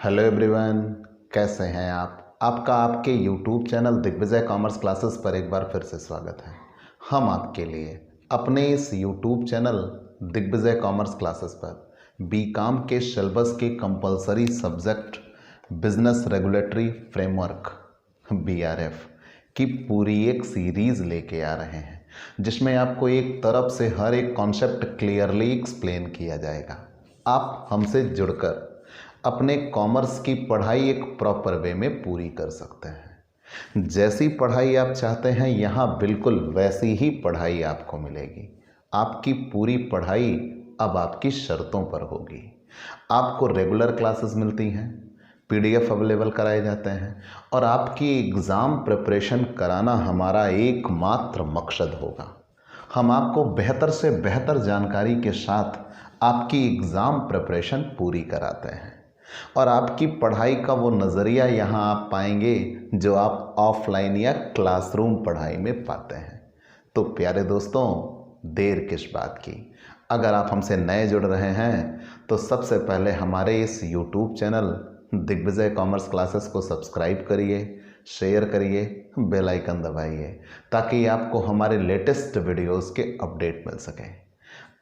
Hello everyone, कैसे हैं आप। आपका आपके YouTube channel Digvijay commerce classes पर एक बार फिर से स्वागत है। हम आपके लिए अपने इस YouTube channel Digvijay commerce classes पर बीकॉम के सिलेबस के compulsory subject business regulatory framework BRF की पूरी एक सीरीज़ लेके आ रहे हैं, जिसमें आपको एक तरफ से हर एक कॉन्सेप्ट क्लियरली एक्सप्लेन किया जाएगा। आप हमसे जुड़कर अपने कॉमर्स की पढ़ाई एक प्रॉपर वे में पूरी कर सकते हैं। जैसी पढ़ाई आप चाहते हैं यहाँ बिल्कुल वैसी ही पढ़ाई आपको मिलेगी। आपकी पूरी पढ़ाई अब आपकी शर्तों पर होगी। आपको रेगुलर क्लासेस मिलती हैं, पीडीएफ अवेलेबल कराए जाते हैं और आपकी एग्ज़ाम प्रिपरेशन कराना हमारा एकमात्र मकसद होगा। हम आपको बेहतर से बेहतर जानकारी के साथ आपकी एग्ज़ाम प्रिपरेशन पूरी कराते हैं और आपकी पढ़ाई का वो नज़रिया यहाँ आप पाएंगे जो आप ऑफलाइन या क्लासरूम पढ़ाई में पाते हैं। तो प्यारे दोस्तों, देर किस बात की। अगर आप हमसे नए जुड़ रहे हैं तो सबसे पहले हमारे इस YouTube channel Digvijay commerce classes को सब्सक्राइब करिए, शेयर करिए, बेल आइकन दबाइए ताकि आपको हमारे लेटेस्ट वीडियोस के अपडेट मिल सकें।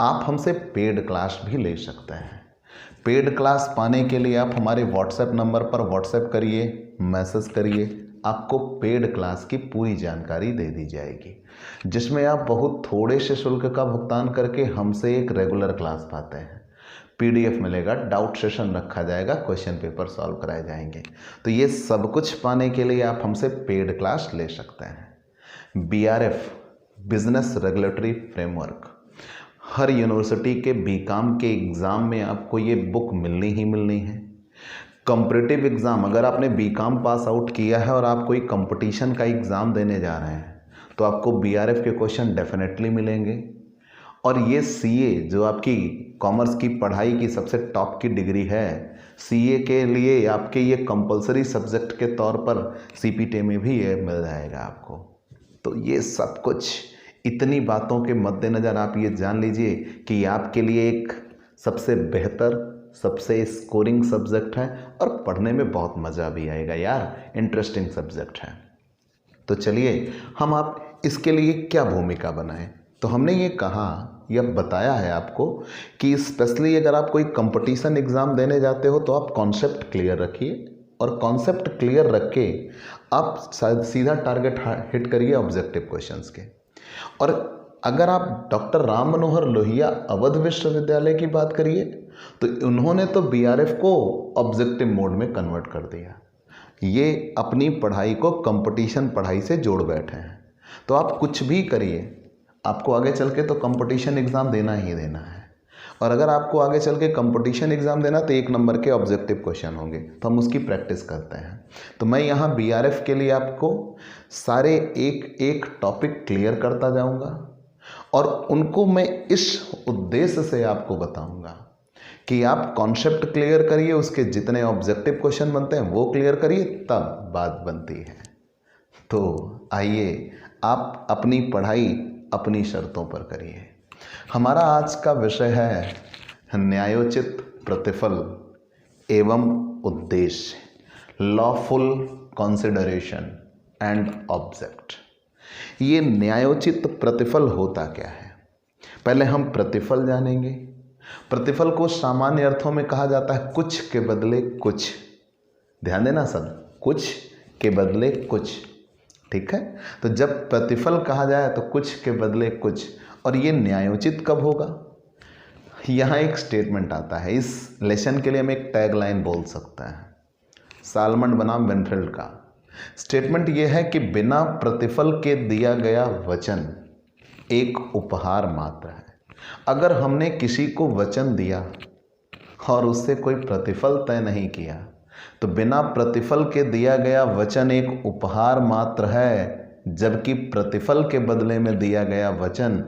आप हमसे पेड क्लास भी ले सकते हैं। पेड क्लास पाने के लिए आप हमारे व्हाट्सएप नंबर पर व्हाट्सएप करिए, मैसेज करिए, आपको पेड क्लास की पूरी जानकारी दे दी जाएगी, जिसमें आप बहुत थोड़े से शुल्क का भुगतान करके हमसे एक रेगुलर क्लास पाते हैं। पीडीएफ मिलेगा, डाउट सेशन रखा जाएगा, क्वेश्चन पेपर सॉल्व कराए जाएंगे। तो ये सब कुछ पाने के लिए आप हमसे पेड क्लास ले सकते हैं। बीआरएफ बिजनेस रेगुलेटरी फ्रेमवर्क, हर यूनिवर्सिटी के बीकॉम के एग्ज़ाम में आपको ये बुक मिलनी ही मिलनी है। कॉम्पिटिटिव एग्ज़ाम, अगर आपने बीकॉम पास आउट किया है और आप कोई कंपटीशन का एग्ज़ाम देने जा रहे हैं तो आपको बीआरएफ के क्वेश्चन डेफिनेटली मिलेंगे। और ये सीए जो आपकी कॉमर्स की पढ़ाई की सबसे टॉप की डिग्री है, सीए के लिए आपके ये कंपलसरी सब्जेक्ट के तौर पर सीपीटी में भी ये मिल जाएगा आपको। तो ये सब कुछ, इतनी बातों के मद्देनज़र आप ये जान लीजिए कि आपके लिए एक सबसे बेहतर, सबसे स्कोरिंग सब्जेक्ट है और पढ़ने में बहुत मज़ा भी आएगा यार, इंटरेस्टिंग सब्जेक्ट है। तो चलिए हम आप इसके लिए क्या भूमिका बनाएं। तो हमने ये कहा या बताया है आपको कि स्पेशली अगर आप कोई कंपटीशन एग्ज़ाम देने जाते हो तो आप कॉन्सेप्ट क्लियर रखिए और कॉन्सेप्ट क्लियर रख के आप सीधा टारगेट हिट करिए ऑब्जेक्टिव क्वेश्चंस के। और अगर आप डॉक्टर राम मनोहर लोहिया अवध विश्वविद्यालय की बात करिए तो उन्होंने तो बीआरएफ को ऑब्जेक्टिव मोड में कन्वर्ट कर दिया। ये अपनी पढ़ाई को कंपटीशन पढ़ाई से जोड़ बैठे हैं। तो आप कुछ भी करिए, आपको आगे चल के तो कंपटीशन एग्ज़ाम देना ही देना है। और अगर आपको आगे चल के कंपटीशन एग्ज़ाम देना तो 1 नंबर के ऑब्जेक्टिव क्वेश्चन होंगे, तो हम उसकी प्रैक्टिस करते हैं। तो मैं यहाँ बीआरएफ के लिए आपको सारे एक एक टॉपिक क्लियर करता जाऊँगा और उनको मैं इस उद्देश्य से आपको बताऊँगा कि आप कॉन्सेप्ट क्लियर करिए, उसके जितने ऑब्जेक्टिव क्वेश्चन बनते हैं वो क्लियर करिए, तब बात बनती है। तो आइए आप अपनी पढ़ाई अपनी शर्तों पर करिए। हमारा आज का विषय है न्यायोचित प्रतिफल एवं उद्देश्य, लॉफुल कंसिडरेशन एंड ऑब्जेक्ट। ये न्यायोचित प्रतिफल होता क्या है, पहले हम प्रतिफल जानेंगे। प्रतिफल को सामान्य अर्थों में कहा जाता है कुछ के बदले कुछ। ध्यान देना सब, कुछ के बदले कुछ, ठीक है। तो जब प्रतिफल कहा जाए तो कुछ के बदले कुछ। और ये न्यायोचित कब होगा, यहाँ एक स्टेटमेंट आता है। इस लेसन के लिए हम एक टैगलाइन बोल सकते हैं, सालमन बनाम बेनफील्ड का। स्टेटमेंट ये है कि बिना प्रतिफल के दिया गया वचन एक उपहार मात्र है। अगर हमने किसी को वचन दिया और उससे कोई प्रतिफल तय नहीं किया तो बिना प्रतिफल के दिया गया वचन एक उपहार मात्र है, जबकि प्रतिफल के बदले में दिया गया वचन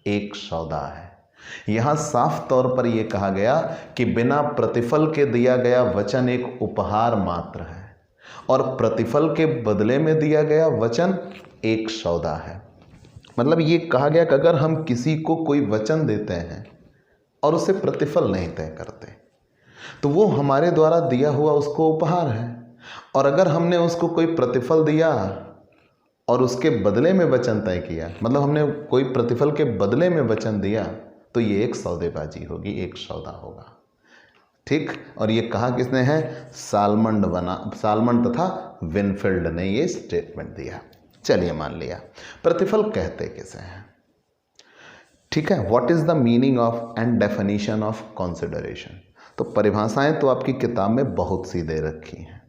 एक सौदा है। यहाँ साफ तौर पर यह कहा गया कि बिना प्रतिफल के दिया गया वचन एक उपहार मात्र है और प्रतिफल के बदले में दिया गया वचन एक सौदा है। मतलब ये कहा गया कि अगर हम किसी को कोई वचन देते हैं और उसे प्रतिफल नहीं तय करते तो वो हमारे द्वारा दिया हुआ उसको उपहार है। और अगर हमने उसको कोई प्रतिफल दिया और उसके बदले में वचन तय किया, मतलब हमने कोई प्रतिफल के बदले में वचन दिया, तो ये एक सौदेबाजी होगी, एक सौदा होगा। ठीक। और ये कहा किसने है? सालमन तथा विनफील्ड ने ये स्टेटमेंट दिया। चलिए मान लिया। प्रतिफल कहते किसे हैं? ठीक है। What is the meaning of and definition of consideration? तो परिभाषाएं तो आपकी किताब में बहुत सी दे रखी हैं,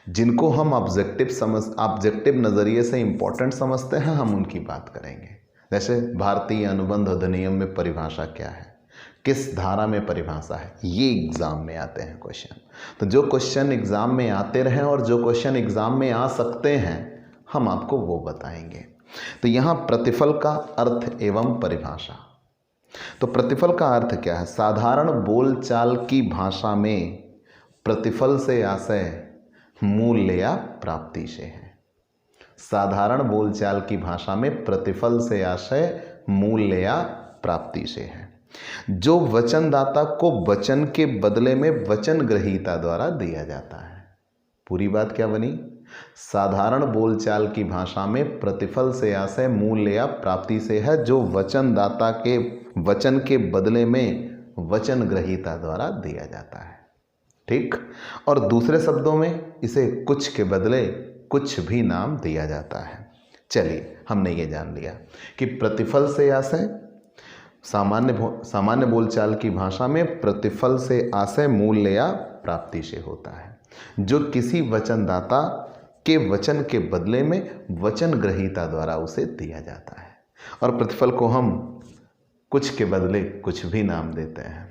जिनको हम ऑब्जेक्टिव नज़रिए से इंपॉर्टेंट समझते हैं, हम उनकी बात करेंगे। जैसे भारतीय अनुबंध अधिनियम में परिभाषा क्या है, किस धारा में परिभाषा है, ये एग्जाम में आते हैं क्वेश्चन। तो जो क्वेश्चन एग्जाम में आते रहें और जो क्वेश्चन एग्जाम में आ सकते हैं, हम आपको वो बताएंगे। तो यहाँ प्रतिफल का अर्थ एवं परिभाषा। तो प्रतिफल का अर्थ क्या है? साधारण बोलचाल की भाषा में प्रतिफल से आशय मूल्य या प्राप्ति से है। साधारण बोलचाल की भाषा में प्रतिफल से आशय मूल्य या प्राप्ति से है, जो वचनदाता को वचन के बदले में वचन ग्रहीता द्वारा दिया जाता है। पूरी बात क्या बनी? साधारण बोलचाल की भाषा में प्रतिफल से आशय मूल्य या प्राप्ति से है, जो वचनदाता के वचन के बदले में वचन ग्रहीता द्वारा दिया जाता है। ठीक। और दूसरे शब्दों में इसे कुछ के बदले कुछ भी नाम दिया जाता है। चलिए, हमने ये जान लिया कि प्रतिफल से आशय, सामान्य बोलचाल की भाषा में प्रतिफल से आशय मूल्य या प्राप्ति से होता है, जो किसी वचनदाता के वचन के बदले में वचन ग्रहीता द्वारा उसे दिया जाता है। और प्रतिफल को हम कुछ के बदले कुछ भी नाम देते हैं।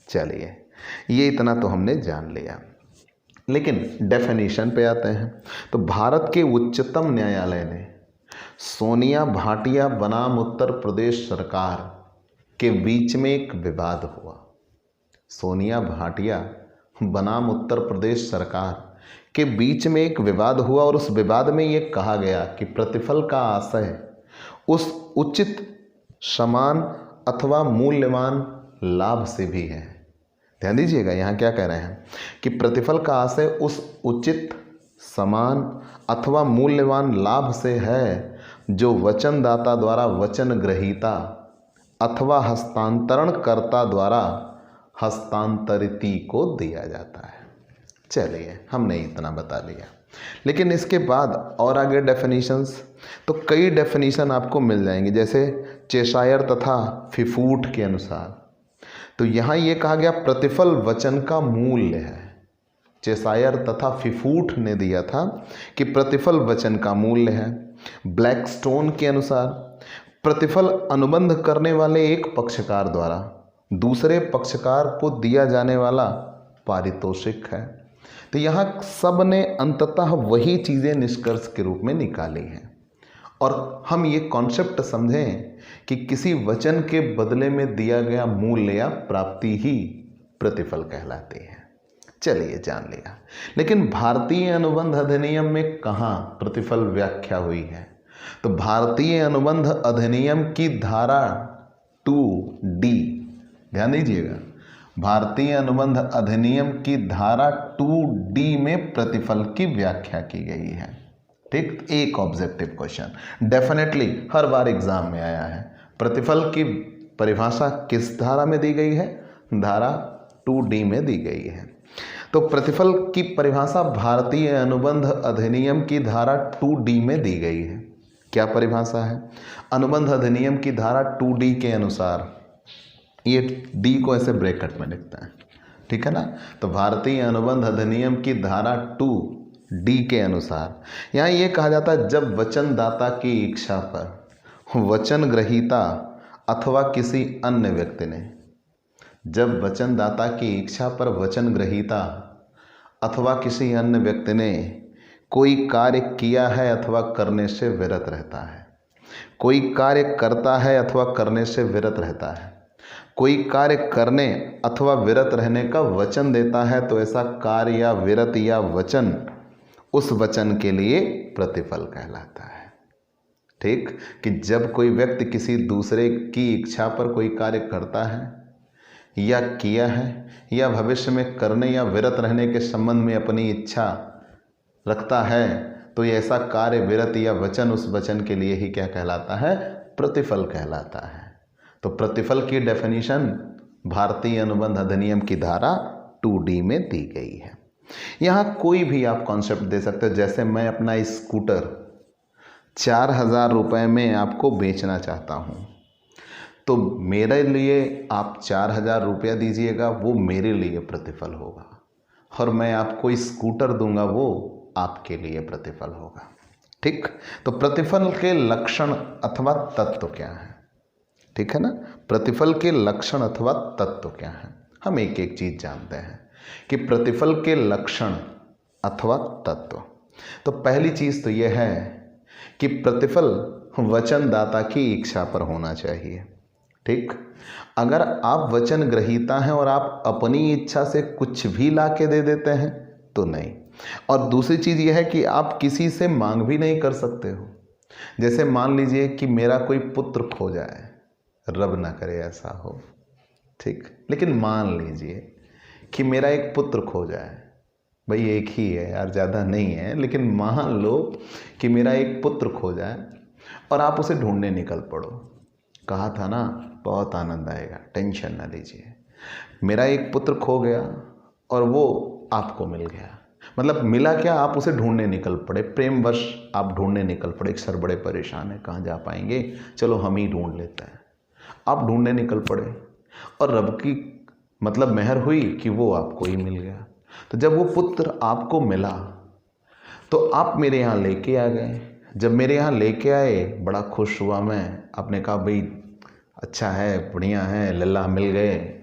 चलिए, ये इतना तो हमने जान लिया, लेकिन डेफिनेशन पे आते हैं। तो भारत के उच्चतम न्यायालय ने सोनिया भाटिया बनाम उत्तर प्रदेश सरकार के बीच में एक विवाद हुआ। सोनिया भाटिया बनाम उत्तर प्रदेश सरकार के बीच में एक विवाद हुआ, और उस विवाद में ये कहा गया कि प्रतिफल का आशय उस उचित, समान अथवा मूल्यवान लाभ से भी है। ध्यान दीजिएगा, यहाँ क्या कह रहे हैं कि प्रतिफल का आशय उस उचित, समान अथवा मूल्यवान लाभ से है, जो वचनदाता द्वारा वचन ग्रहीता अथवा हस्तांतरणकर्ता द्वारा हस्तांतरिती को दिया जाता है। चलिए, हमने इतना बता लिया, लेकिन इसके बाद और आगे डेफिनेशंस, तो कई डेफिनेशन आपको मिल जाएंगे, जैसे चेशायर तथा फिफूट के अनुसार। तो यहाँ ये कहा गया प्रतिफल वचन का मूल्य है। चेशायर तथा फिफूट ने दिया था कि प्रतिफल वचन का मूल्य है। ब्लैकस्टोन के अनुसार प्रतिफल अनुबंध करने वाले एक पक्षकार द्वारा दूसरे पक्षकार को दिया जाने वाला पारितोषिक है। तो यहाँ सब ने अंततः वही चीज़ें निष्कर्ष के रूप में निकाली हैं, और हम ये कॉन्सेप्ट समझें कि किसी वचन के बदले में दिया गया मूल्य या प्राप्ति ही प्रतिफल कहलाती है। चलिए, जान लिया। लेकिन भारतीय अनुबंध अधिनियम में कहाँ प्रतिफल व्याख्या हुई है? तो भारतीय अनुबंध अधिनियम की धारा 2D, ध्यान दीजिएगा, भारतीय अनुबंध अधिनियम की धारा 2D में प्रतिफल की व्याख्या की गई है। ठीक। एक ऑब्जेक्टिव क्वेश्चन डेफिनेटली हर बार एग्जाम में आया है। प्रतिफल की परिभाषा किस धारा में दी गई है? धारा 2D में दी गई है। तो प्रतिफल की परिभाषा भारतीय अनुबंध अधिनियम की धारा 2D में दी गई है। क्या परिभाषा है? अनुबंध अधिनियम की धारा 2D के अनुसार, ये D को ऐसे ब्रैकेट में लिखता है, ठीक है ना। तो भारतीय अनुबंध अधिनियम की धारा 2D के अनुसार यहाँ ये कहा जाता है, जब वचनदाता की इच्छा पर वचन ग्रहीता अथवा किसी अन्य व्यक्ति ने, जब वचनदाता की इच्छा पर वचन ग्रहीता अथवा किसी अन्य व्यक्ति ने कोई कार्य किया है अथवा करने से विरत रहता है, कोई कार्य करता है अथवा करने से विरत रहता है, कोई कार्य करने अथवा विरत रहने का वचन देता है, तो ऐसा कार्य या विरत या वचन उस वचन के लिए प्रतिफल कहलाता है। ठीक। कि जब कोई व्यक्ति किसी दूसरे की इच्छा पर कोई कार्य करता है या किया है या भविष्य में करने या विरत रहने के संबंध में अपनी इच्छा रखता है, तो ये ऐसा कार्य, विरत या वचन उस वचन के लिए ही क्या कहलाता है? प्रतिफल कहलाता है। तो प्रतिफल की डेफिनेशन भारतीय अनुबंध अधिनियम की धारा 2D में दी गई है। यहाँ कोई भी आप कॉन्सेप्ट दे सकते हो। जैसे मैं अपना स्कूटर 4000 रुपये में आपको बेचना चाहता हूँ, तो मेरे लिए आप 4000 रुपया दीजिएगा, वो मेरे लिए प्रतिफल होगा, और मैं आपको स्कूटर दूंगा, वो आपके लिए प्रतिफल होगा। ठीक, तो प्रतिफल के लक्षण अथवा तत्व क्या है? ठीक है ना, प्रतिफल के लक्षण अथवा तत्व क्या है? हम एक एक चीज जानते हैं कि प्रतिफल के लक्षण अथवा तत्व। तो पहली चीज तो यह है कि प्रतिफल वचनदाता की इच्छा पर होना चाहिए। ठीक, अगर आप वचन ग्रहीता हैं और आप अपनी इच्छा से कुछ भी ला के दे देते हैं तो नहीं। और दूसरी चीज़ यह है कि आप किसी से मांग भी नहीं कर सकते हो। जैसे मान लीजिए कि मेरा कोई पुत्र खो जाए, रब ना करे ऐसा हो, ठीक, लेकिन मान लीजिए कि मेरा एक पुत्र खो जाए, भाई एक ही है यार, ज़्यादा नहीं है, लेकिन मान लो कि मेरा एक पुत्र खो जाए और आप उसे ढूंढने निकल पड़ो। कहा था ना, बहुत आनंद आएगा, टेंशन ना लीजिए। मेरा एक पुत्र खो गया और वो आपको मिल गया, मतलब मिला क्या, आप उसे ढूंढने निकल पड़े, प्रेमवश आप ढूंढने निकल पड़े। एक सर बड़े परेशान है, कहाँ जा पाएंगे, चलो हम ही ढूंढ लेते हैं। आप ढूंढने निकल पड़े और रब की मतलब मेहर हुई कि वो आपको ही मिल गया। तो जब वो पुत्र आपको मिला तो आप मेरे यहाँ लेके आ गए। जब मेरे यहाँ लेके आए, बड़ा खुश हुआ मैं, आपने कहा भाई अच्छा है, बढ़िया है, लल्ला मिल गए।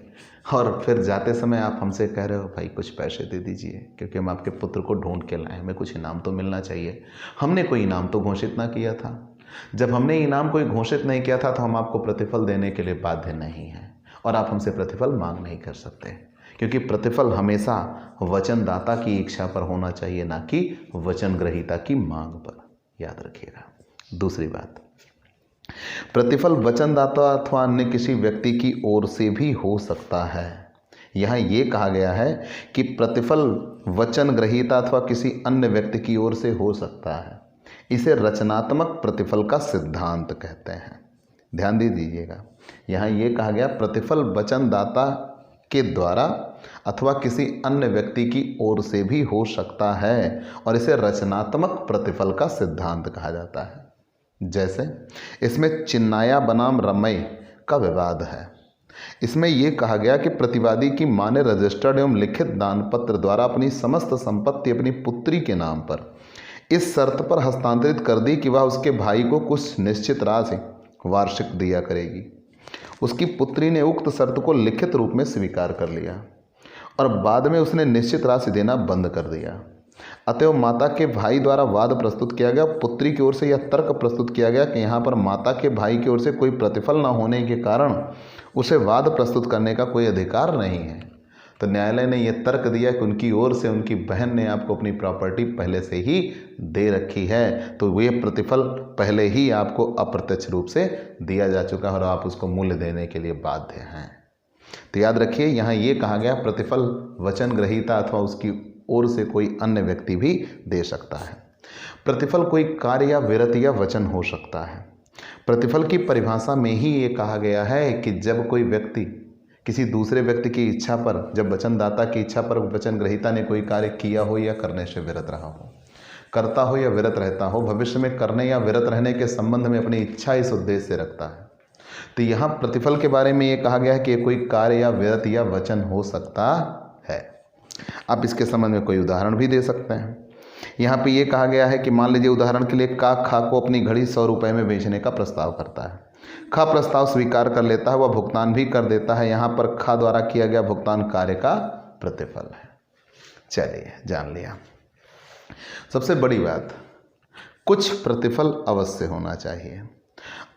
और फिर जाते समय आप हमसे कह रहे हो भाई कुछ पैसे दे दीजिए, क्योंकि हम आपके पुत्र को ढूंढ के लाए, हमें कुछ इनाम तो मिलना चाहिए। हमने कोई इनाम तो घोषित ना किया था। जब हमने इनाम कोई घोषित नहीं किया था तो हम आपको प्रतिफल देने के लिए बाध्य नहीं हैं, और आप हमसे प्रतिफल मांग नहीं कर सकते, क्योंकि प्रतिफल हमेशा वचनदाता की इच्छा पर होना चाहिए, ना कि वचन ग्रहीता की मांग पर। याद रखिएगा। दूसरी बात, प्रतिफल वचनदाता अथवा अन्य किसी व्यक्ति की ओर से भी हो सकता है। यहाँ ये कहा गया है कि प्रतिफल वचन ग्रहीता अथवा किसी अन्य व्यक्ति की ओर से हो सकता है। इसे रचनात्मक प्रतिफल का सिद्धांत कहते हैं। ध्यान दे दीजिएगा, यहाँ ये कहा गया प्रतिफल वचनदाता के द्वारा अथवा किसी अन्य व्यक्ति की ओर से भी हो सकता है, और इसे रचनात्मक प्रतिफल का सिद्धांत कहा जाता है। जैसे इसमें चिन्नाया बनाम रमय का विवाद है। इसमें यह कहा गया कि प्रतिवादी की मां ने रजिस्टर्ड एवं लिखित दानपत्र द्वारा अपनी समस्त संपत्ति अपनी पुत्री के नाम पर इस शर्त पर हस्तांतरित कर दी कि वह उसके भाई को कुछ निश्चित राशि वार्षिक दिया करेगी। उसकी पुत्री ने उक्त शर्त को लिखित रूप में स्वीकार कर लिया और बाद में उसने निश्चित राशि देना बंद कर दिया। अतएव माता के भाई द्वारा वाद प्रस्तुत किया गया। पुत्री की ओर से यह तर्क प्रस्तुत किया गया कि यहाँ पर माता के भाई की ओर से कोई प्रतिफल न होने के कारण उसे वाद प्रस्तुत करने का कोई अधिकार नहीं है। तो न्यायालय ने यह तर्क दिया कि उनकी ओर से उनकी बहन ने आपको अपनी प्रॉपर्टी पहले से ही दे रखी है, तो ये प्रतिफल पहले ही आपको अप्रत्यक्ष रूप से दिया जा चुका है और आप उसको मूल्य देने के लिए बाध्य हैं। तो याद रखिए, यहाँ ये कहा गया प्रतिफल वचन ग्रहीता अथवा उसकी ओर से कोई अन्य व्यक्ति भी दे सकता है। प्रतिफल कोई कार्य या विरत या वचन हो सकता है। प्रतिफल की परिभाषा में ही ये कहा गया है कि जब कोई व्यक्ति किसी दूसरे व्यक्ति की इच्छा पर, जब वचनदाता की इच्छा पर वचन ग्रहीता ने कोई कार्य किया हो या करने से विरत रहा हो, करता हो या विरत रहता हो, भविष्य में करने या विरत रहने के संबंध में अपनी इच्छा इस उद्देश्य से रखता है। तो यहाँ प्रतिफल के बारे में ये कहा गया है कि कोई कार्य या विरत या वचन हो सकता है। आप इसके संबंध में कोई उदाहरण भी दे सकते हैं। यहाँ पे ये कहा गया है कि मान लीजिए उदाहरण के लिए खा को अपनी घड़ी 100 रुपये में बेचने का प्रस्ताव करता है। खा प्रस्ताव स्वीकार कर लेता है, वह भुगतान भी कर देता है। यहाँ पर खा द्वारा किया गया भुगतान कार्य का प्रतिफल है। चलिए जान लिया। सबसे बड़ी बात, कुछ प्रतिफल अवश्य होना चाहिए।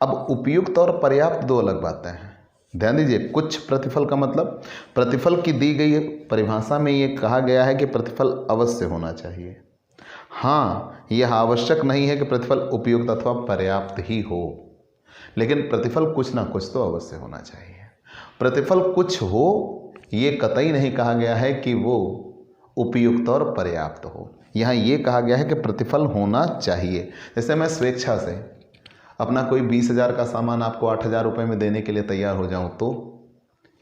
अब उपयुक्त और पर्याप्त दो अलग बातें हैं। ध्यान दीजिए, कुछ प्रतिफल का मतलब प्रतिफल की दी गई परिभाषा में ये कहा गया है कि प्रतिफल अवश्य होना चाहिए। हाँ, यह आवश्यक नहीं है कि प्रतिफल उपयुक्त अथवा पर्याप्त ही हो, लेकिन प्रतिफल कुछ ना कुछ तो अवश्य होना चाहिए। प्रतिफल कुछ हो ये कतई नहीं कहा गया है कि वो उपयुक्त और पर्याप्त हो। यहाँ ये कहा गया है कि प्रतिफल होना चाहिए। जैसे मैं स्वेच्छा से अपना कोई 20,000 का सामान आपको 8,000 रुपये में देने के लिए तैयार हो जाऊँ तो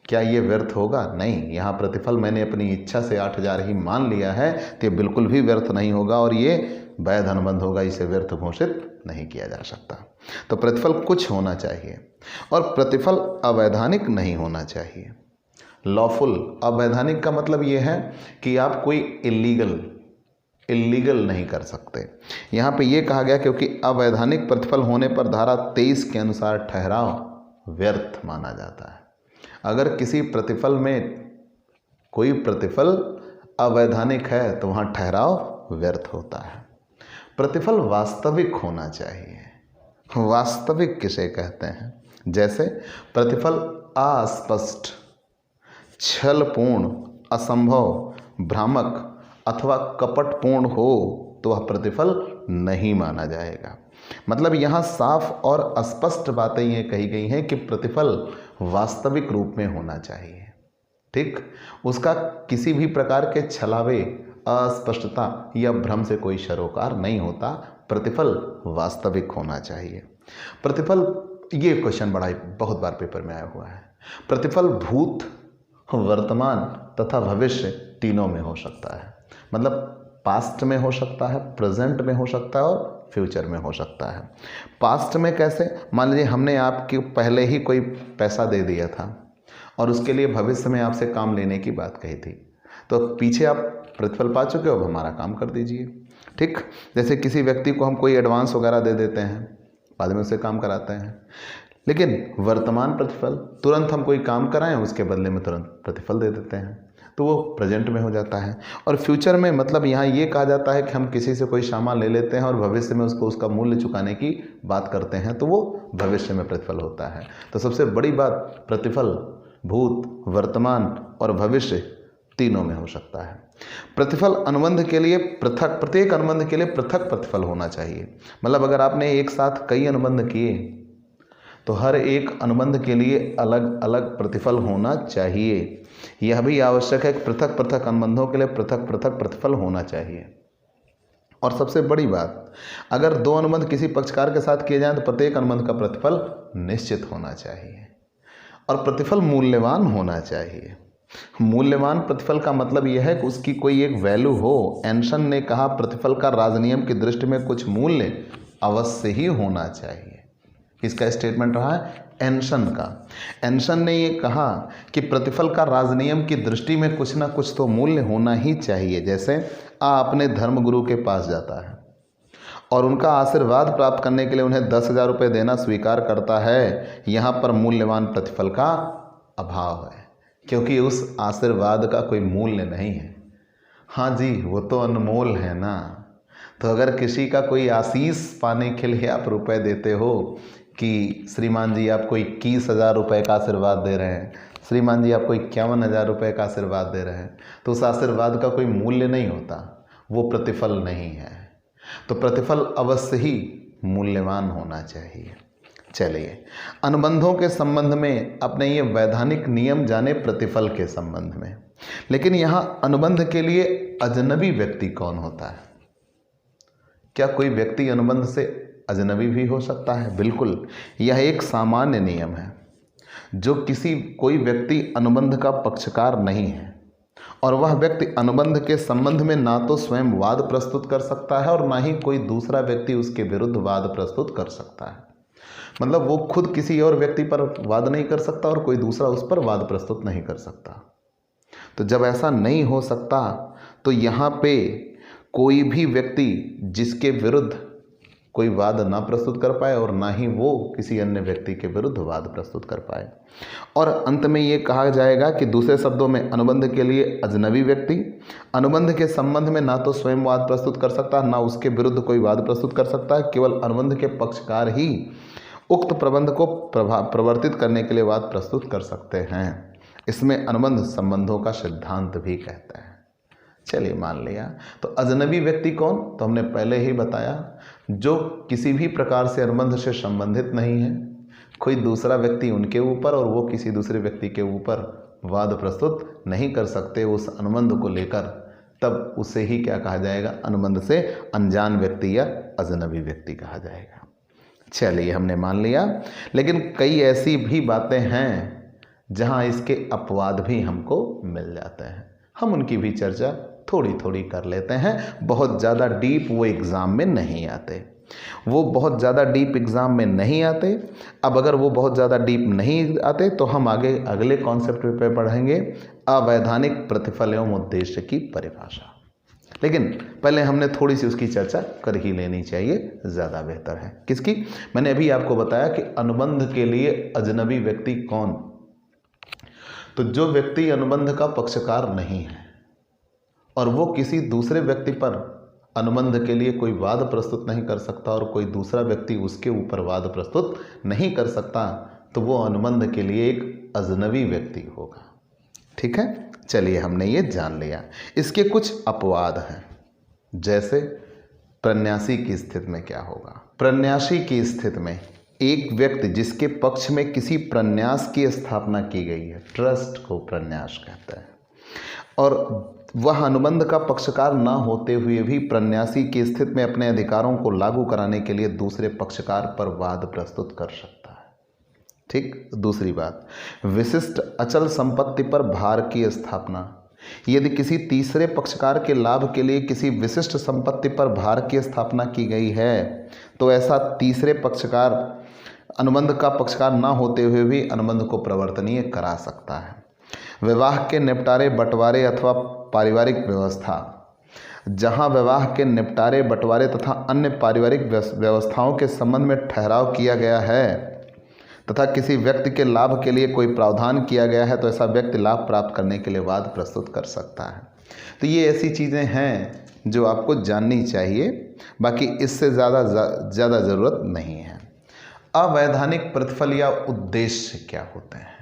क्या ये व्यर्थ होगा? नहीं, यहाँ प्रतिफल मैंने अपनी इच्छा से 8,000 ही मान लिया है तो ये बिल्कुल भी व्यर्थ नहीं होगा और ये वैध अनुबंध होगा, इसे व्यर्थ घोषित नहीं किया जा सकता। तो प्रतिफल कुछ होना चाहिए और प्रतिफल अवैधानिक नहीं होना चाहिए। लॉफुल, अवैधानिक का मतलब ये है कि आप कोई इलीगल नहीं कर सकते। यहाँ पे ये कहा गया क्योंकि अवैधानिक प्रतिफल होने पर धारा 23 के अनुसार ठहराव व्यर्थ माना जाता है। अगर किसी प्रतिफल में कोई प्रतिफल अवैधानिक है तो वहाँ ठहराव व्यर्थ होता है। प्रतिफल वास्तविक होना चाहिए। वास्तविक किसे कहते हैं? जैसे प्रतिफल अस्पष्ट, छलपूर्ण, असंभव, भ्रामक अथवा कपटपूर्ण हो तो वह प्रतिफल नहीं माना जाएगा। मतलब यहाँ साफ और स्पष्ट बातें ये कही गई हैं कि प्रतिफल वास्तविक रूप में होना चाहिए। ठीक, उसका किसी भी प्रकार के छलावे, अस्पष्टता या भ्रम से कोई सरोकार नहीं होता। प्रतिफल वास्तविक होना चाहिए। प्रतिफल, ये क्वेश्चन बहुत बार पेपर में आया हुआ है। प्रतिफल भूत, वर्तमान तथा भविष्य तीनों में हो सकता है। मतलब पास्ट में हो सकता है, प्रेजेंट में हो सकता है और फ्यूचर में हो सकता है। पास्ट में कैसे? मान लीजिए हमने आपके पहले ही कोई पैसा दे दिया था और उसके लिए भविष्य में आपसे काम लेने की बात कही थी, तो पीछे आप प्रतिफल पा चुके हो, अब हमारा काम कर दीजिए। ठीक, जैसे किसी व्यक्ति को हम कोई एडवांस वगैरह दे देते हैं, बाद में उससे काम कराते हैं। लेकिन वर्तमान प्रतिफल, तुरंत हम कोई काम कराएं उसके बदले में तुरंत प्रतिफल दे देते हैं, तो वो प्रेजेंट में हो जाता है। और फ्यूचर में मतलब यहाँ ये कहा जाता है कि हम किसी से कोई सामान ले लेते हैं और भविष्य में उसका मूल्य चुकाने की बात करते हैं, तो वो भविष्य में प्रतिफल होता है। तो सबसे बड़ी बात, प्रतिफल भूत, वर्तमान और भविष्य तीनों में हो सकता है। प्रतिफल अनुबंध के लिए प्रत्येक अनुबंध के लिए पृथक प्रतिफल होना चाहिए। मतलब अगर आपने एक साथ कई अनुबंध किए तो हर एक अनुबंध के लिए अलग अलग प्रतिफल होना चाहिए। यह भी आवश्यक है कि पृथक पृथक अनुबंधों के लिए पृथक पृथक प्रतिफल होना चाहिए। और सबसे बड़ी बात, अगर दो अनुबंध किसी पक्षकार के साथ किए जाएं तो प्रत्येक अनुबंध का प्रतिफल निश्चित होना चाहिए और प्रतिफल मूल्यवान होना चाहिए। मूल्यवान प्रतिफल का मतलब यह है कि उसकी कोई एक वैल्यू हो। एंशन ने कहा प्रतिफल का राजनियम की दृष्टि में कुछ मूल्य अवश्य ही होना चाहिए। इसका स्टेटमेंट रहा है एंशन का। एंशन ने ये कहा कि प्रतिफल का राजनियम की दृष्टि में कुछ ना कुछ तो मूल्य होना ही चाहिए। जैसे अपने धर्मगुरु के पास जाता है और उनका आशीर्वाद प्राप्त करने के लिए उन्हें 10,000 रुपये देना स्वीकार करता है। यहाँ पर मूल्यवान प्रतिफल का अभाव है क्योंकि उस आशीर्वाद का कोई मूल्य नहीं है। हाँ जी, वो तो अनमोल है ना। तो अगर किसी का कोई आशीष पाने के लिए आप रुपए देते हो कि श्रीमान जी आपको 21,000 रुपये का आशीर्वाद दे रहे हैं, श्रीमान जी आपको 51,000 रुपये का आशीर्वाद दे रहे हैं, तो उस आशीर्वाद का कोई मूल्य नहीं होता, वो प्रतिफल नहीं है। तो प्रतिफल अवश्य ही मूल्यवान होना चाहिए। चलिए, अनुबंधों के संबंध में अपने ये वैधानिक नियम जाने प्रतिफल के संबंध में। लेकिन यहाँ अनुबंध के लिए अजनबी व्यक्ति कौन होता है? क्या कोई व्यक्ति अनुबंध से अजनबी भी हो सकता है? बिल्कुल, यह एक सामान्य नियम है। जो कोई व्यक्ति अनुबंध का पक्षकार नहीं है और वह व्यक्ति अनुबंध के संबंध में ना तो स्वयं वाद प्रस्तुत कर सकता है और ना ही कोई दूसरा व्यक्ति उसके विरुद्ध वाद प्रस्तुत कर सकता है। मतलब वो खुद किसी और व्यक्ति पर वाद नहीं कर सकता और कोई दूसरा उस पर वाद प्रस्तुत नहीं कर सकता। तो जब ऐसा नहीं हो सकता तो यहाँ पे कोई भी व्यक्ति जिसके विरुद्ध कोई वाद ना प्रस्तुत कर पाए और ना ही वो किसी अन्य व्यक्ति के विरुद्ध वाद प्रस्तुत कर पाए। और अंत में ये कहा जाएगा कि दूसरे शब्दों में अनुबंध के लिए अजनबी व्यक्ति अनुबंध के संबंध में ना तो स्वयं वाद प्रस्तुत कर सकता है ना उसके विरुद्ध कोई वाद प्रस्तुत कर सकता है। केवल अनुबंध के पक्षकार ही उक्त प्रबंध को प्रवर्तित करने के लिए वाद प्रस्तुत कर सकते हैं। इसमें अनुबंध संबंधों का सिद्धांत भी कहता है। चलिए, मान लिया। तो अजनबी व्यक्ति कौन? तो हमने पहले ही बताया, जो किसी भी प्रकार से अनुबंध से संबंधित नहीं है, कोई दूसरा व्यक्ति उनके ऊपर और वो किसी दूसरे व्यक्ति के ऊपर वाद प्रस्तुत नहीं कर सकते उस अनुबंध को लेकर, तब उसे ही क्या कहा जाएगा, अनुबंध से अनजान व्यक्ति या अजनबी व्यक्ति कहा जाएगा। चलिए हमने मान लिया, लेकिन कई ऐसी भी बातें हैं जहां इसके अपवाद भी हमको मिल जाते हैं, हम उनकी भी चर्चा थोड़ी थोड़ी कर लेते हैं। बहुत ज़्यादा डीप वो एग्ज़ाम में नहीं आते, वो बहुत ज़्यादा डीप एग्ज़ाम में नहीं आते। अब अगर वो बहुत ज़्यादा डीप नहीं आते तो हम आगे अगले कॉन्सेप्ट पे पढ़ेंगे, अवैधानिक प्रतिफल एवं उद्देश्य की परिभाषा। लेकिन पहले हमने थोड़ी सी उसकी चर्चा कर ही लेनी चाहिए, ज़्यादा बेहतर है। किसकी? मैंने अभी आपको बताया कि अनुबंध के लिए अजनबी व्यक्ति कौन, तो जो व्यक्ति अनुबंध का पक्षकार नहीं है और वो किसी दूसरे व्यक्ति पर अनुबंध के लिए कोई वाद प्रस्तुत नहीं कर सकता और कोई दूसरा व्यक्ति उसके ऊपर वाद प्रस्तुत नहीं कर सकता, तो वो अनुबंध के लिए एक अजनबी व्यक्ति होगा। ठीक है, चलिए हमने ये जान लिया। इसके कुछ अपवाद हैं, जैसे प्रन्यासी की स्थिति में क्या होगा। प्रन्यासी की स्थिति में एक व्यक्ति जिसके पक्ष में किसी प्रन्यास की स्थापना की गई है, ट्रस्ट को प्रन्यास कहते हैं, और वह अनुबंध का पक्षकार न होते हुए भी प्रन्यासी की स्थिति में अपने अधिकारों को लागू कराने के लिए दूसरे पक्षकार पर वाद प्रस्तुत कर सकता है। ठीक। दूसरी बात, विशिष्ट अचल संपत्ति पर भार की स्थापना। यदि किसी तीसरे पक्षकार के लाभ के लिए किसी विशिष्ट संपत्ति पर भार की स्थापना की गई है, तो ऐसा तीसरे पक्षकार अनुबंध का पक्षकार न होते हुए भी अनुबंध को प्रवर्तनीय करा सकता है। विवाह के निपटारे, बंटवारे अथवा पारिवारिक व्यवस्था। जहां विवाह के निपटारे, बंटवारे तथा अन्य पारिवारिक व्यवस्थाओं के संबंध में ठहराव किया गया है तथा किसी व्यक्ति के लाभ के लिए कोई प्रावधान किया गया है, तो ऐसा व्यक्ति लाभ प्राप्त करने के लिए वाद प्रस्तुत कर सकता है। तो ये ऐसी चीज़ें हैं जो आपको जाननी चाहिए, बाकी इससे ज़्यादा ज़रूरत नहीं है। अवैधानिक प्रतिफल या उद्देश्य क्या होते हैं?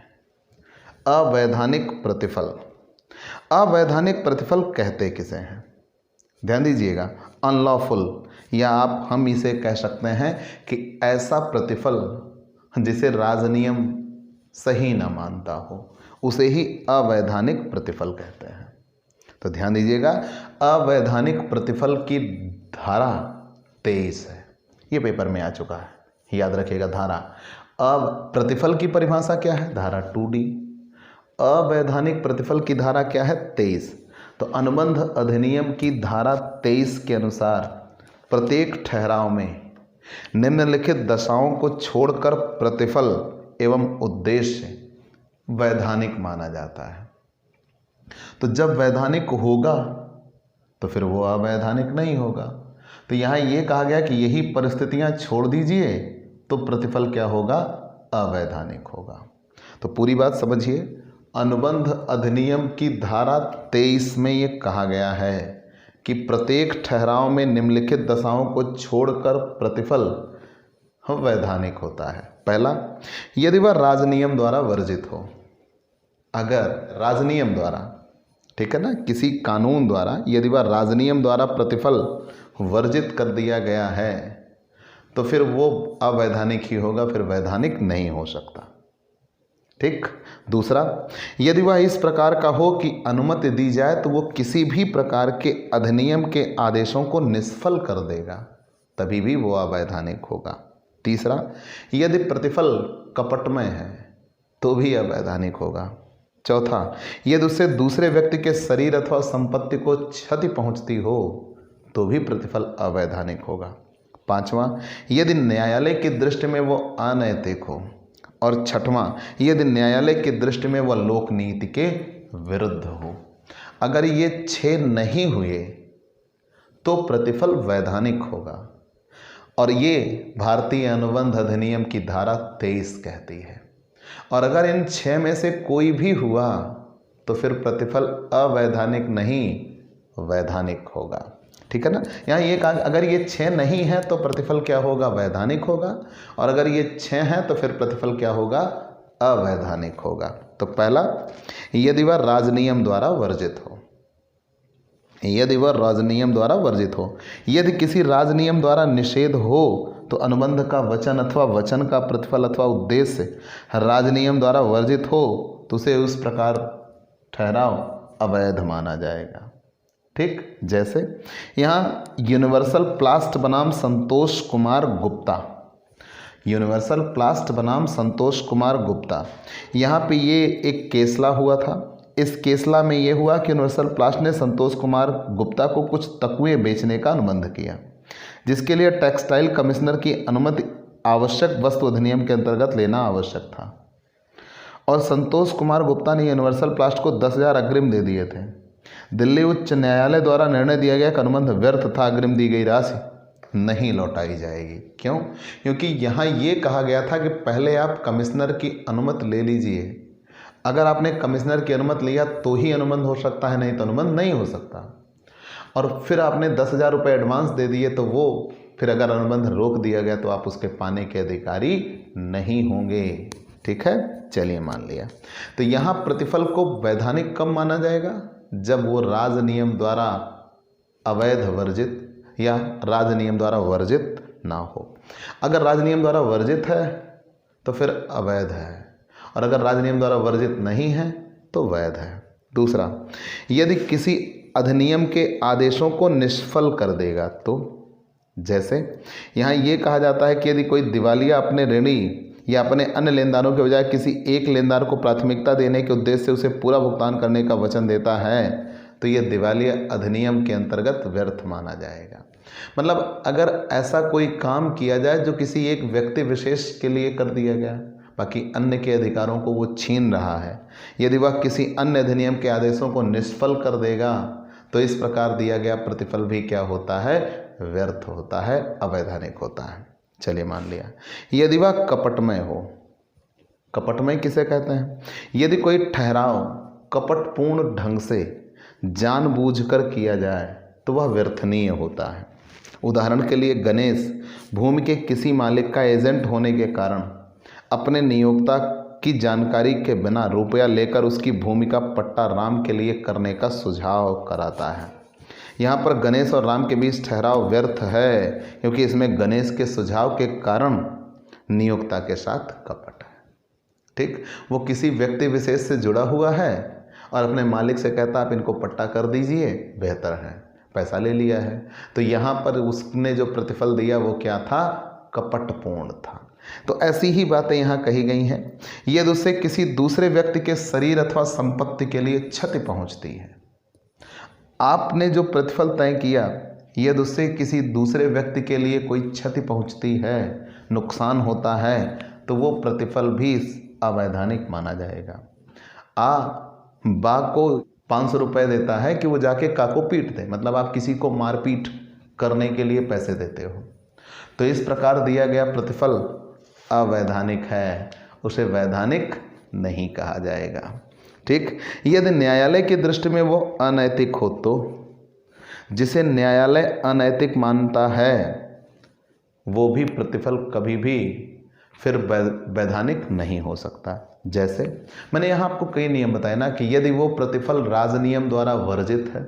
अवैधानिक प्रतिफल, अवैधानिक प्रतिफल कहते किसे हैं? ध्यान दीजिएगा, अनलॉफुल, या हम इसे कह सकते हैं कि ऐसा प्रतिफल जिसे राजनियम सही न मानता हो, उसे ही अवैधानिक प्रतिफल कहते हैं। तो ध्यान दीजिएगा, अवैधानिक प्रतिफल की धारा 23 है, ये पेपर में आ चुका है, याद रखिएगा धारा। अब प्रतिफल की परिभाषा क्या है? धारा 2D। अवैधानिक प्रतिफल की धारा क्या है? 23। तो अनुबंध अधिनियम की धारा 23 के अनुसार प्रत्येक ठहराव में निम्नलिखित दशाओं को छोड़कर प्रतिफल एवं उद्देश्य वैधानिक माना जाता है। तो जब वैधानिक होगा तो फिर वो अवैधानिक नहीं होगा। तो यहाँ ये कहा गया कि यही परिस्थितियाँ छोड़ दीजिए तो प्रतिफल क्या होगा? अवैधानिक होगा। तो पूरी बात समझिए, अनुबंध अधिनियम की धारा 23 में ये कहा गया है कि प्रत्येक ठहराव में निम्नलिखित दशाओं को छोड़कर प्रतिफल वैधानिक होता है। पहला, यदि वह राजनियम द्वारा वर्जित हो। अगर राजनियम द्वारा, ठीक है ना, किसी कानून द्वारा यदि वह राजनियम द्वारा प्रतिफल वर्जित कर दिया गया है तो फिर वो अवैधानिक ही होगा, फिर वैधानिक नहीं हो सकता। ठीक। दूसरा, यदि वह इस प्रकार का हो कि अनुमति दी जाए तो वो किसी भी प्रकार के अधिनियम के आदेशों को निष्फल कर देगा, तभी भी वो अवैधानिक होगा। तीसरा, यदि प्रतिफल कपटमय है तो भी अवैधानिक होगा। चौथा, यदि उससे दूसरे व्यक्ति के शरीर अथवा संपत्ति को क्षति पहुंचती हो तो भी प्रतिफल अवैधानिक होगा। पांचवा, यदि न्यायालय की दृष्टि में वो अनैतिक हो। और छठवां, यदि न्यायालय की दृष्टि में वह लोक नीति के विरुद्ध हो। अगर ये 6 नहीं हुए तो प्रतिफल वैधानिक होगा, और ये भारतीय अनुबंध अधिनियम की धारा 23 कहती है। और अगर इन 6 में से कोई भी हुआ तो फिर प्रतिफल अवैधानिक नहीं वैधानिक होगा। ठीक है ना। यहाँ ये कहा, अगर ये 6 नहीं है तो प्रतिफल क्या होगा? वैधानिक होगा, और अगर ये 6 है तो फिर प्रतिफल क्या होगा? अवैधानिक होगा। तो पहला, यदि वह राजनियम द्वारा वर्जित हो। यदि वह राजनियम द्वारा वर्जित हो, यदि किसी राजनियम द्वारा निषेध हो तो अनुबंध का वचन अथवा वचन का प्रतिफल अथवा उद्देश्य राजनियम द्वारा वर्जित हो तो उसे उस प्रकार ठहराव अवैध माना जाएगा। ठीक, जैसे यहाँ यूनिवर्सल प्लास्ट बनाम संतोष कुमार गुप्ता, यूनिवर्सल प्लास्ट बनाम संतोष कुमार गुप्ता, यहाँ पे ये एक केसला हुआ था। इस केसला में ये हुआ कि यूनिवर्सल प्लास्ट ने संतोष कुमार गुप्ता को कुछ तकवे बेचने का अनुबंध किया, जिसके लिए टेक्सटाइल कमिश्नर की अनुमति आवश्यक वस्तु अधिनियम के अंतर्गत लेना आवश्यक था, और संतोष कुमार गुप्ता ने यूनिवर्सल प्लास्ट को 10,000 अग्रिम दे दिए थे। दिल्ली उच्च न्यायालय द्वारा निर्णय दिया गया कि अनुबंध व्यर्थ था, अग्रिम दी गई राशि नहीं लौटाई जाएगी। क्यों? क्योंकि यहाँ ये कहा गया था कि पहले आप कमिश्नर की अनुमति ले लीजिए, अगर आपने कमिश्नर की अनुमति लिया तो ही अनुबंध हो सकता है, नहीं तो अनुबंध नहीं हो सकता। और फिर आपने 10,000 रुपये एडवांस दे दिए तो वो फिर अगर अनुबंध रोक दिया गया तो आप उसके पाने के अधिकारी नहीं होंगे। ठीक है, चलिए मान लिया। तो यहाँ प्रतिफल को वैधानिक कब माना जाएगा? जब वो राज नियम द्वारा अवैध वर्जित या राज नियम द्वारा वर्जित ना हो। अगर राज नियम द्वारा वर्जित है तो फिर अवैध है, और अगर राज नियम द्वारा वर्जित नहीं है तो वैध है। दूसरा, यदि किसी अधिनियम के आदेशों को निष्फल कर देगा तो, जैसे यहाँ ये कहा जाता है कि यदि कोई दिवालिया अपने ऋणी या अपने अन्य लेनदारों के बजाय किसी एक लेनदार को प्राथमिकता देने के उद्देश्य से उसे पूरा भुगतान करने का वचन देता है तो ये दिवालिया अधिनियम के अंतर्गत व्यर्थ माना जाएगा। मतलब अगर ऐसा कोई काम किया जाए जो किसी एक व्यक्ति विशेष के लिए कर दिया गया, बाकी अन्य के अधिकारों को वो छीन रहा है, यदि वह किसी अन्य अधिनियम के आदेशों को निष्फल कर देगा तो इस प्रकार दिया गया प्रतिफल भी क्या होता है? व्यर्थ होता है, अवैधानिक होता है। चलिए मान लिया। यदि वह कपटमय हो, कपटमय किसे कहते हैं? यदि कोई ठहराव कपटपूर्ण ढंग से जानबूझकर किया जाए तो वह व्यर्थनीय होता है। उदाहरण के लिए, गणेश भूमि के किसी मालिक का एजेंट होने के कारण अपने नियोक्ता की जानकारी के बिना रुपया लेकर उसकी भूमि का पट्टा राम के लिए करने का सुझाव कराता है। यहाँ पर गणेश और राम के बीच ठहराव व्यर्थ है, क्योंकि इसमें गणेश के सुझाव के कारण नियोक्ता के साथ कपट है। ठीक, वो किसी व्यक्ति विशेष से जुड़ा हुआ है और अपने मालिक से कहता आप इनको पट्टा कर दीजिए, बेहतर है, पैसा ले लिया है। तो यहाँ पर उसने जो प्रतिफल दिया वो क्या था? कपटपूर्ण था। तो ऐसी ही बातें यहाँ कही गई हैं। यदि उससे किसी दूसरे व्यक्ति के शरीर अथवा संपत्ति के लिए क्षति पहुँचती है, आपने जो प्रतिफल तय किया, यदि उससे किसी दूसरे व्यक्ति के लिए कोई क्षति पहुँचती है, नुकसान होता है, तो वो प्रतिफल भी अवैधानिक माना जाएगा। बा को 500 रुपये देता है कि वो जाके का को पीट दे, मतलब आप किसी को मारपीट करने के लिए पैसे देते हो, तो इस प्रकार दिया गया प्रतिफल अवैधानिक है, उसे वैधानिक नहीं कहा जाएगा। ठीक, यदि न्यायालय की दृष्टि में वो अनैतिक हो तो जिसे न्यायालय अनैतिक मानता है वो भी प्रतिफल कभी भी फिर वैधानिक नहीं हो सकता। जैसे मैंने यहाँ आपको कई नियम बताए ना कि यदि वो प्रतिफल राजनियम द्वारा वर्जित है,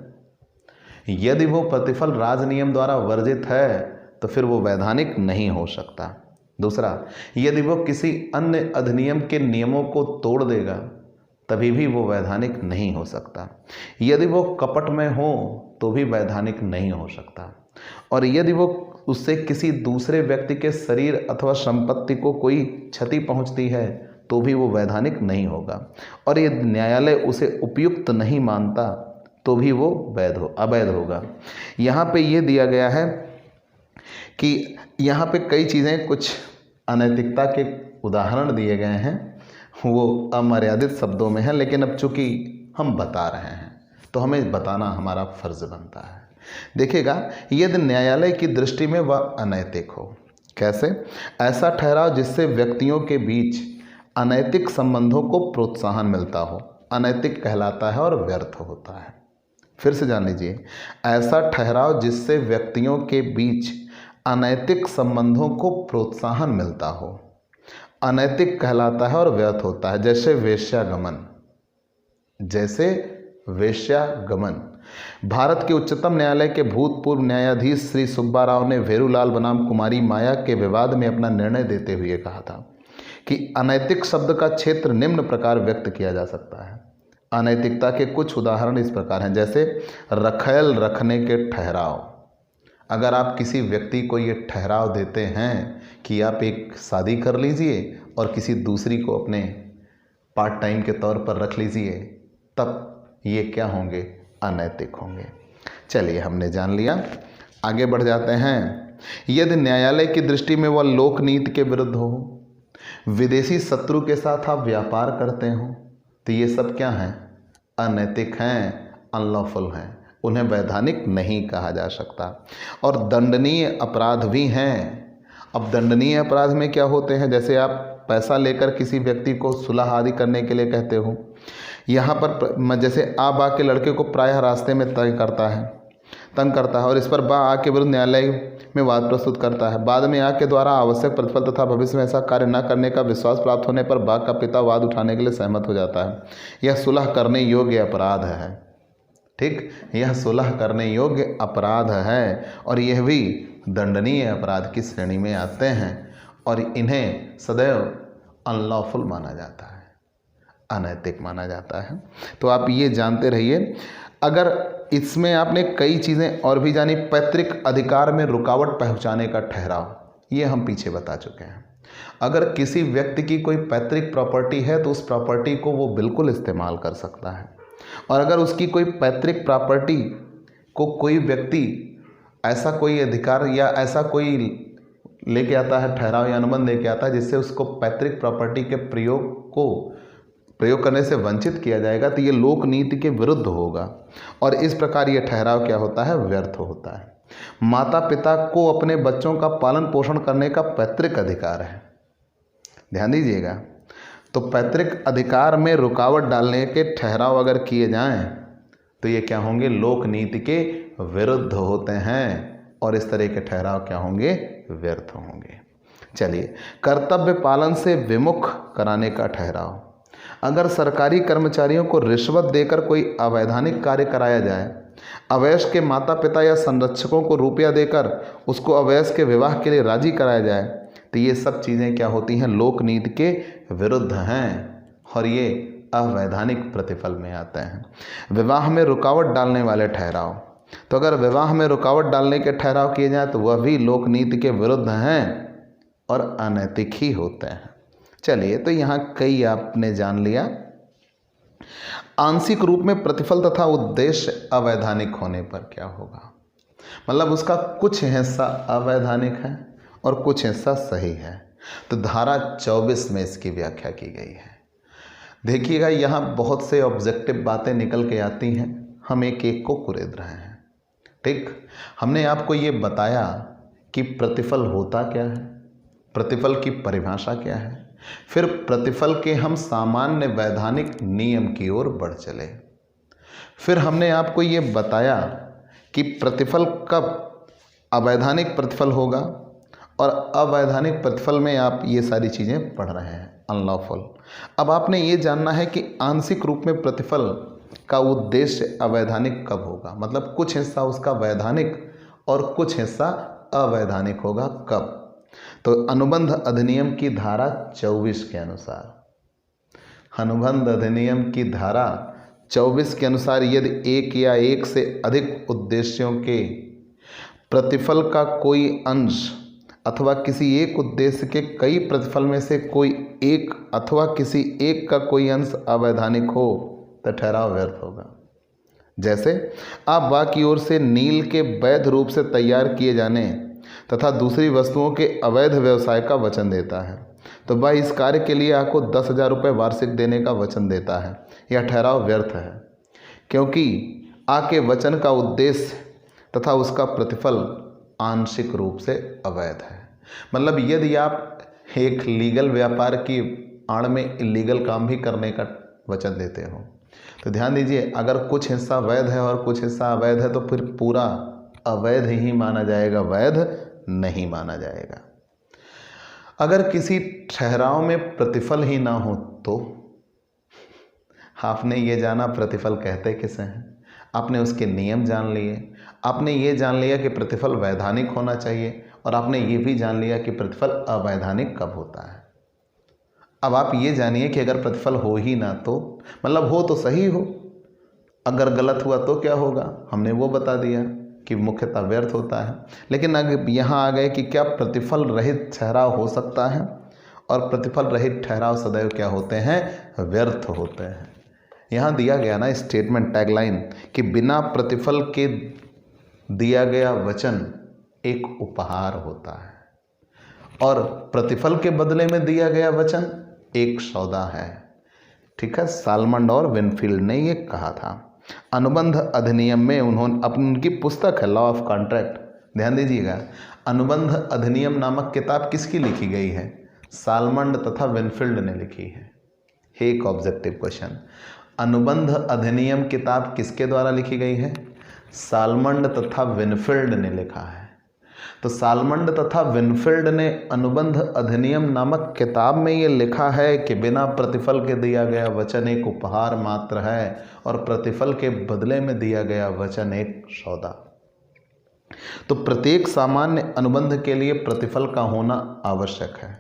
यदि वो प्रतिफल राजनियम द्वारा वर्जित है तो फिर वो वैधानिक नहीं हो सकता। दूसरा, यदि वो किसी अन्य अधिनियम के नियमों को तोड़ देगा तभी भी वो वैधानिक नहीं हो सकता। यदि वो कपट में हो तो भी वैधानिक नहीं हो सकता। और यदि वो उससे किसी दूसरे व्यक्ति के शरीर अथवा संपत्ति को कोई क्षति पहुंचती है तो भी वो वैधानिक नहीं होगा। और यदि न्यायालय उसे उपयुक्त नहीं मानता तो भी वो अवैध होगा। यहाँ पे ये दिया गया है कि यहाँ पे कई चीज़ें, कुछ अनैतिकता के उदाहरण दिए गए हैं, वो अमर्यादित शब्दों में है, लेकिन अब चूँकि हम बता रहे हैं तो हमें बताना हमारा फर्ज बनता है। देखिएगा, यदि न्यायालय की दृष्टि में वह अनैतिक हो, कैसे? ऐसा ठहराव जिससे व्यक्तियों के बीच अनैतिक संबंधों को प्रोत्साहन मिलता हो, अनैतिक कहलाता है और व्यर्थ होता है। फिर से जान लीजिए, ऐसा ठहराव जिससे व्यक्तियों के बीच अनैतिक संबंधों को प्रोत्साहन मिलता हो, अनैतिक कहलाता है और व्यर्थ होता है। जैसे वेश्यागमन, भारत के उच्चतम न्यायालय के भूतपूर्व न्यायाधीश श्री सुब्बा राव ने वेरूलाल बनाम कुमारी माया के विवाद में अपना निर्णय देते हुए कहा था कि अनैतिक शब्द का क्षेत्र निम्न प्रकार व्यक्त किया जा सकता है। अनैतिकता के कुछ उदाहरण इस प्रकार हैं, जैसे रखेल रखने के ठहराव। अगर आप किसी व्यक्ति को ये ठहराव देते हैं कि आप एक शादी कर लीजिए और किसी दूसरी को अपने पार्ट टाइम के तौर पर रख लीजिए, तब ये क्या होंगे? अनैतिक होंगे। चलिए, हमने जान लिया, आगे बढ़ जाते हैं। यदि न्यायालय की दृष्टि में वह लोकनीति के विरुद्ध हो, विदेशी शत्रु के साथ आप व्यापार करते हो, तो ये सब क्या हैं? अनैतिक हैं, अनलॉफुल हैं, उन्हें वैधानिक नहीं कहा जा सकता। और दंडनीय अपराध भी हैं। अब दंडनीय अपराध में क्या होते हैं? जैसे आप पैसा लेकर किसी व्यक्ति को सुलह आदि करने के लिए कहते हो, यहाँ पर जैसे आ बा के लड़के को प्रायः रास्ते में तंग करता है और इस पर बा आ के विरुद्ध न्यायालय में वाद प्रस्तुत करता है। बाद में आ के द्वारा आवश्यक प्रतिफल तथा भविष्य में ऐसा कार्य न करने का विश्वास प्राप्त होने पर बा का पिता वाद उठाने के लिए सहमत हो जाता है। यह सुलह करने योग्य अपराध है। ठीक, यह सुलह करने योग्य अपराध है और यह भी दंडनीय अपराध की श्रेणी में आते हैं और इन्हें सदैव अनलॉफुल माना जाता है, अनैतिक माना जाता है। तो आप ये जानते रहिए। अगर इसमें आपने कई चीज़ें और भी जानी, पैतृक अधिकार में रुकावट पहुंचाने का ठहराव, ये हम पीछे बता चुके हैं। अगर किसी व्यक्ति की कोई पैतृक प्रॉपर्टी है तो उस प्रॉपर्टी को वो बिल्कुल इस्तेमाल कर सकता है, और अगर उसकी कोई पैतृक प्रॉपर्टी को कोई व्यक्ति ऐसा कोई अधिकार या ऐसा कोई लेके आता है, ठहराव या अनुबंध लेके आता है जिससे उसको पैतृक प्रॉपर्टी के प्रयोग करने से वंचित किया जाएगा, तो ये लोक नीति के विरुद्ध होगा और इस प्रकार ये ठहराव क्या होता है? व्यर्थ होता है। माता पिता को अपने बच्चों का पालन पोषण करने का पैतृक अधिकार है, ध्यान दीजिएगा। तो पैतृक अधिकार में रुकावट डालने के ठहराव अगर किए जाएं तो ये क्या होंगे? लोक नीति के विरुद्ध होते हैं और इस तरह के ठहराव क्या होंगे? व्यर्थ होंगे। चलिए, कर्तव्य पालन से विमुख कराने का ठहराव। अगर सरकारी कर्मचारियों को रिश्वत देकर कोई अवैधानिक कार्य कराया जाए, अवयस्क के माता पिता या संरक्षकों को रुपया देकर उसको अवयस्क के विवाह के लिए राजी कराया जाए, तो ये सब चीज़ें क्या होती हैं? लोक नीति के विरुद्ध हैं और ये अवैधानिक प्रतिफल में आते हैं। विवाह में रुकावट डालने वाले ठहराव। तो अगर विवाह में रुकावट डालने के ठहराव किए जाए तो वह भी लोक नीति के विरुद्ध हैं और अनैतिक ही होते हैं। चलिए, तो यहाँ कई आपने जान लिया। आंशिक रूप में प्रतिफल तथा उद्देश्य अवैधानिक होने पर क्या होगा? मतलब उसका कुछ हिस्सा अवैधानिक है और कुछ हिस्सा सही है। तो धारा 24 में इसकी व्याख्या की गई है। देखिएगा, यहाँ बहुत से ऑब्जेक्टिव बातें निकल के आती हैं, हम एक एक को कुरेद रहे हैं। ठीक, हमने आपको ये बताया कि प्रतिफल होता क्या है, प्रतिफल की परिभाषा क्या है, फिर प्रतिफल के हम सामान्य वैधानिक नियम की ओर बढ़ चले। फिर हमने आपको ये बताया कि प्रतिफल कब अवैधानिक प्रतिफल होगा और अवैधानिक प्रतिफल में आप ये सारी चीज़ें पढ़ रहे हैं, अनलॉफुल। अब आपने ये जानना है कि आंशिक रूप में प्रतिफल का उद्देश्य अवैधानिक कब होगा, मतलब कुछ हिस्सा उसका वैधानिक और कुछ हिस्सा अवैधानिक होगा, कब? तो अनुबंध अधिनियम की धारा 24 के अनुसार, अनुबंध अधिनियम की धारा 24 के अनुसार यदि एक या एक से अधिक उद्देश्यों के प्रतिफल का कोई अंश अथवा किसी एक उद्देश्य के कई प्रतिफल में से कोई एक अथवा किसी एक का कोई अंश अवैधानिक हो तो ठहराव व्यर्थ होगा। जैसे आप बा की ओर से नील के वैध रूप से तैयार किए जाने तथा दूसरी वस्तुओं के अवैध व्यवसाय का वचन देता है, तो बा इस कार्य के लिए आपको 10,000 रुपये वार्षिक देने का वचन देता है। यह ठहराव व्यर्थ है क्योंकि आ के वचन का उद्देश्य तथा उसका प्रतिफल आंशिक रूप से अवैध है। मतलब यदि आप एक लीगल व्यापार की आड़ में इलीगल काम भी करने का वचन देते हो, तो ध्यान दीजिए, अगर कुछ हिस्सा वैध है और कुछ हिस्सा अवैध है तो फिर पूरा अवैध ही माना जाएगा, वैध नहीं माना जाएगा। अगर किसी ठहराव में प्रतिफल ही ना हो तो आपने ये जाना प्रतिफल कहते किसे हैं। आपने उसके नियम जान लिए, आपने ये जान लिया कि प्रतिफल वैधानिक होना चाहिए, और आपने ये भी जान लिया कि प्रतिफल अवैधानिक कब होता है। अब आप ये जानिए कि अगर प्रतिफल हो ही ना तो, मतलब हो तो सही हो, अगर गलत हुआ तो क्या होगा, हमने वो बता दिया कि मुख्यतः व्यर्थ होता है। लेकिन अगर यहाँ आ गए कि क्या प्रतिफल रहित ठहराव हो सकता है, और प्रतिफल रहित ठहराव सदैव क्या होते हैं, व्यर्थ होते हैं। यहाँ दिया गया ना स्टेटमेंट टैगलाइन कि बिना प्रतिफल के दिया गया वचन एक उपहार होता है, और प्रतिफल के बदले में दिया गया वचन एक सौदा है। ठीक है, सालमंड और विनफील्ड ने ये कहा था। अनुबंध अधिनियम में उन्होंने उनकी पुस्तक है लॉ ऑफ कॉन्ट्रैक्ट, ध्यान दीजिएगा, अनुबंध अधिनियम नामक किताब किसकी लिखी गई है, सालमंड तथा विनफील्ड ने लिखी है। एक ऑब्जेक्टिव क्वेश्चन, अनुबंध अधिनियम किताब किसके द्वारा लिखी गई है, सालमंड तथा विनफील्ड ने लिखा है। तो सालमंड तथा विनफील्ड ने अनुबंध अधिनियम नामक किताब में ये लिखा है कि बिना प्रतिफल के दिया गया वचन एक उपहार मात्र है, और प्रतिफल के बदले में दिया गया वचन एक सौदा। तो प्रत्येक सामान्य अनुबंध के लिए प्रतिफल का होना आवश्यक है,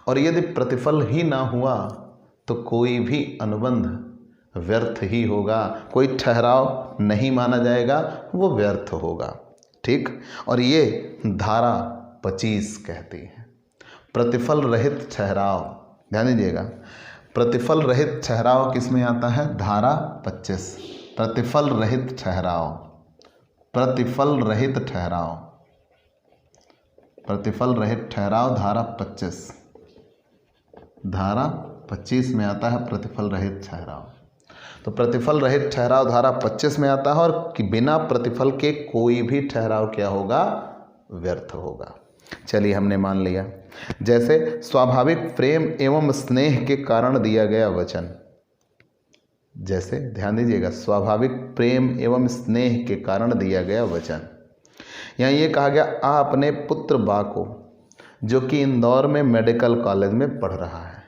और यदि प्रतिफल ही ना हुआ तो कोई भी अनुबंध व्यर्थ ही होगा, कोई ठहराव नहीं माना जाएगा, वो व्यर्थ होगा। ठीक, और ये धारा 25 कहती है प्रतिफल रहित ठहराव। ध्यान दीजिएगा, प्रतिफल रहित ठहराव किस में आता है, धारा 25, प्रतिफल रहित ठहराव, प्रतिफल रहित ठहराव, प्रतिफल रहित ठहराव धारा 25, धारा 25 में आता है प्रतिफल रहित ठहराव। तो प्रतिफल रहित ठहराव धारा 25 में आता है, और कि बिना प्रतिफल के कोई भी ठहराव क्या होगा, व्यर्थ होगा। चलिए हमने मान लिया, जैसे स्वाभाविक प्रेम एवं स्नेह के कारण दिया गया वचन, जैसे ध्यान दीजिएगा, स्वाभाविक प्रेम एवं स्नेह के कारण दिया गया वचन। यहाँ ये कहा गया, आ अपने पुत्र बा को, जो कि इंदौर में मेडिकल कॉलेज में पढ़ रहा है,